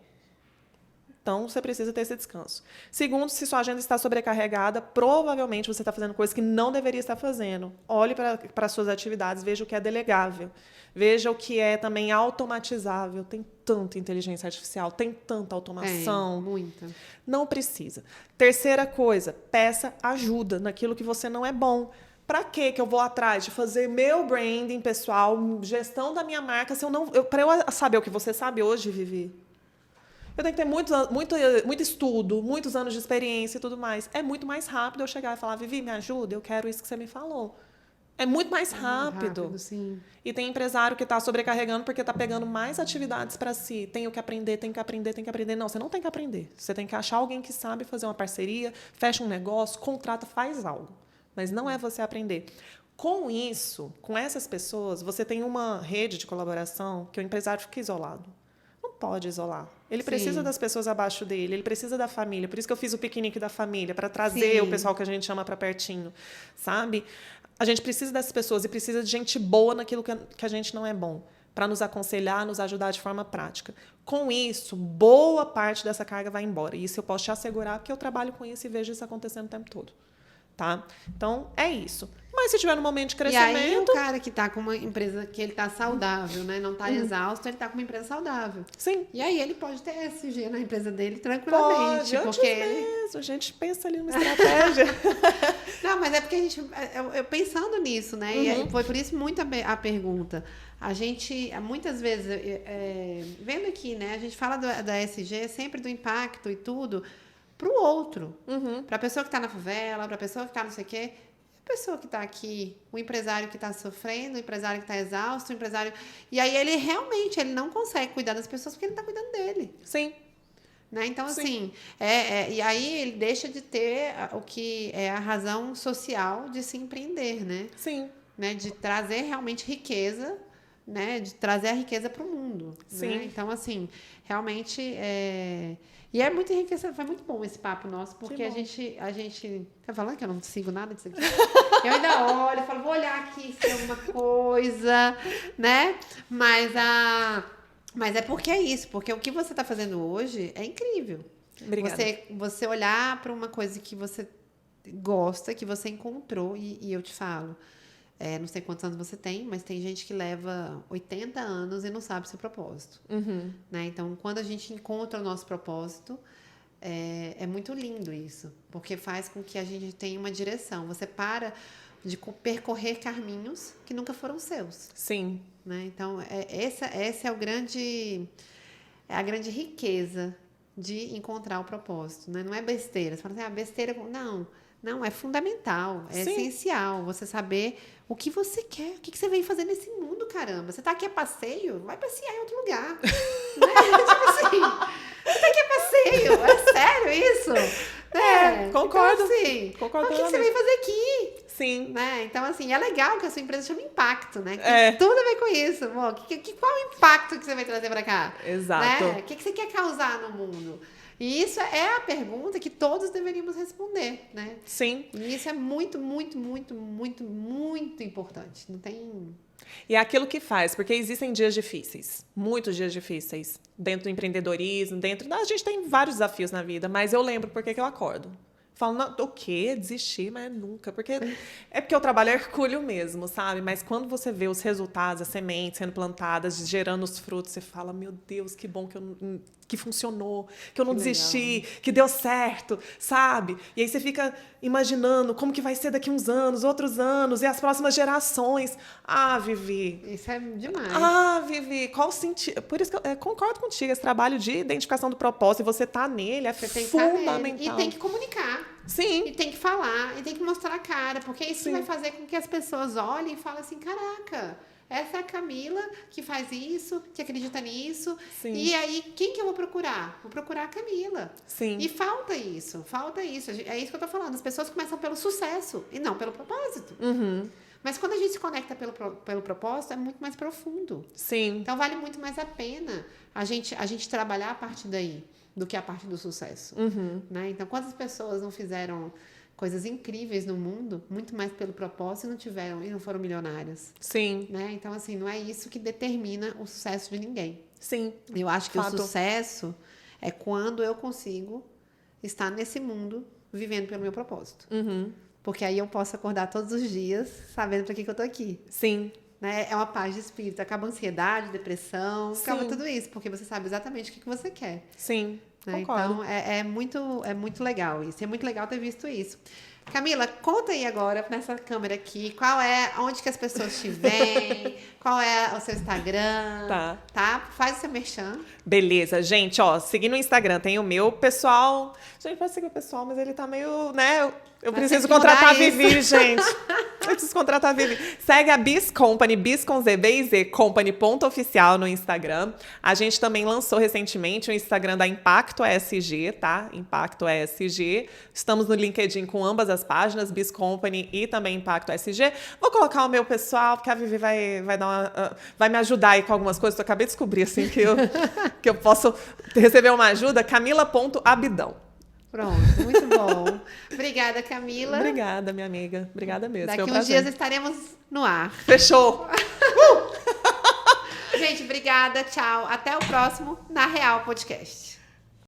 Então, você precisa ter esse descanso. Segundo, se sua agenda está sobrecarregada, provavelmente você está fazendo coisas que não deveria estar fazendo. Olhe para as suas atividades, veja o que é delegável. Veja o que é também automatizável. Tem tanta inteligência artificial, tem tanta automação. Muita. Não precisa. Terceira coisa, peça ajuda naquilo que você não é bom. Para que eu vou atrás de fazer meu branding pessoal, gestão da minha marca, se eu não... Para eu saber o que você sabe hoje, Vivi, eu tenho que ter muito estudo, muitos anos de experiência e tudo mais. É muito mais rápido eu chegar e falar, Vivi, me ajuda, eu quero isso que você me falou. É muito mais rápido. Sim. E tem empresário que está sobrecarregando porque está pegando mais atividades para si. Tenho que aprender, tem que aprender, tem que aprender. Não, você não tem que aprender. Você tem que achar alguém que sabe fazer uma parceria, fecha um negócio, contrata, faz algo. Mas não é você aprender. Com isso, com essas pessoas, você tem uma rede de colaboração que o empresário fica isolado. Não pode isolar. Ele precisa das pessoas abaixo dele, ele precisa da família. Por isso que eu fiz o piquenique da família, para trazer o pessoal que a gente chama para pertinho, sabe? A gente precisa dessas pessoas e precisa de gente boa naquilo que a gente não é bom, para nos aconselhar, nos ajudar de forma prática. Com isso, boa parte dessa carga vai embora. E isso eu posso te assegurar, porque eu trabalho com isso e vejo isso acontecendo o tempo todo. Tá? Então, é isso. Mas se tiver no momento de crescimento... E aí o cara que está com uma empresa que ele está saudável, né? Não está exausto, ele está com uma empresa saudável. Sim. E aí ele pode ter ESG na empresa dele tranquilamente. Pode, porque mesmo. A gente pensa ali numa estratégia. Não, mas é porque a gente... Eu pensando nisso, né? E foi por isso muito a pergunta. A gente, muitas vezes, vendo aqui, né? A gente fala da ESG sempre do impacto e tudo... para o outro, para a pessoa que está na favela, para a pessoa que está não sei o quê, a pessoa que está aqui, o empresário que está sofrendo, o empresário que está exausto, o empresário... E aí ele realmente não consegue cuidar das pessoas porque ele está cuidando dele. Sim. Né? Então, assim, e aí ele deixa de ter o que é a razão social de se empreender, né? Sim. Né? De trazer realmente riqueza, né? De trazer a riqueza para o mundo. Sim. Né? Então, assim, realmente... E é muito enriquecedor, foi muito bom esse papo nosso, porque a gente... Tá falando que eu não sigo nada disso aqui? Eu ainda olho, eu falo, vou olhar aqui se tem alguma coisa, né? Mas é porque é isso, porque o que você está fazendo hoje é incrível. Obrigada. Você olhar para uma coisa que você gosta, que você encontrou, e eu te falo... não sei quantos anos você tem, mas tem gente que leva 80 anos e não sabe seu propósito. Né? Então, quando a gente encontra o nosso propósito, é muito lindo isso, porque faz com que a gente tenha uma direção. Você para de percorrer caminhos que nunca foram seus. Sim. Né? Então, essa é a grande riqueza de encontrar o propósito. Né? Não é besteira. Você fala assim, besteira... Não, é fundamental, é essencial você saber o que você quer, o que você veio fazer nesse mundo, caramba. Você tá aqui a passeio, vai passear em outro lugar. Né? Tipo assim, você tá aqui a passeio, é sério isso? Concordo. Então, assim, Concordo, o que você veio fazer aqui? Sim. Né? Então, assim, é legal que a sua empresa chama Impacto, né? Que tem tudo a ver com isso. Bom, qual o impacto que você vai trazer para cá? Exato. Né? O que você quer causar no mundo? E isso é a pergunta que todos deveríamos responder, né? Sim. E isso é muito, muito, muito, muito, muito importante. Não tem... E é aquilo que faz, porque existem dias difíceis, muitos dias difíceis, dentro do empreendedorismo, a gente tem vários desafios na vida, mas eu lembro porque que eu acordo. Falo, não, o quê? Desistir? Mas nunca. Porque eu trabalho hercúleo mesmo, sabe? Mas quando você vê os resultados, as sementes sendo plantadas, gerando os frutos, você fala, meu Deus, que bom que funcionou, que eu não desisti, que deu certo, sabe? E aí você fica imaginando como que vai ser daqui uns anos, outros anos, e as próximas gerações. Vivi. Isso é demais. Vivi, qual o sentido? Por isso que eu concordo contigo, esse trabalho de identificação do propósito, e você tá nele, é fundamental. E tem que comunicar. Sim. E tem que falar, e tem que mostrar a cara, porque isso vai fazer com que as pessoas olhem e falem assim, caraca, essa é a Camila que faz isso, que acredita nisso. Sim. E aí, quem que eu vou procurar? Vou procurar a Camila. Sim. E falta isso. É isso que eu tô falando. As pessoas começam pelo sucesso e não pelo propósito. Uhum. Mas quando a gente se conecta pelo propósito, é muito mais profundo. Sim. Então, vale muito mais a pena a gente trabalhar a partir daí do que a parte do sucesso. Uhum. Né? Então, quantas pessoas não fizeram coisas incríveis no mundo, muito mais pelo propósito, e não foram milionárias? Sim. Né? Então, assim, não é isso que determina o sucesso de ninguém. Sim. Eu acho que o sucesso é quando eu consigo estar nesse mundo vivendo pelo meu propósito. Uhum. Porque aí eu posso acordar todos os dias sabendo para que eu tô aqui. Sim. Né? É uma paz de espírito. Acaba a ansiedade, depressão, acaba tudo isso, porque você sabe exatamente o que você quer. Sim. Né? Concordo. Então, é muito legal isso. É muito legal ter visto isso. Camila, conta aí agora nessa câmera aqui, onde que as pessoas te veem, qual é o seu Instagram, tá? Faz o seu merchan. Beleza, gente, seguindo o Instagram, tem o meu pessoal. Gente, pode seguir o pessoal, mas ele tá meio, né? Eu preciso contratar a Vivi, gente. Eu preciso contratar a Vivi. Segue a Biz Company, Biz com Z, B e Z, Company.oficial no Instagram. A gente também lançou recentemente o Instagram da Impacto ESG, tá? Impacto ESG. Estamos no LinkedIn com ambas as páginas, Biz Company e também Impacto ESG. Vou colocar o meu pessoal, porque a Vivi vai me ajudar aí com algumas coisas. Eu acabei de descobrir, assim, que eu posso receber uma ajuda. Camila.abidão. Pronto, muito bom. Obrigada, Camila. Obrigada, minha amiga. Obrigada mesmo. Daqui uns dias estaremos no ar. Fechou. Gente, obrigada. Tchau. Até o próximo Na Real Podcast.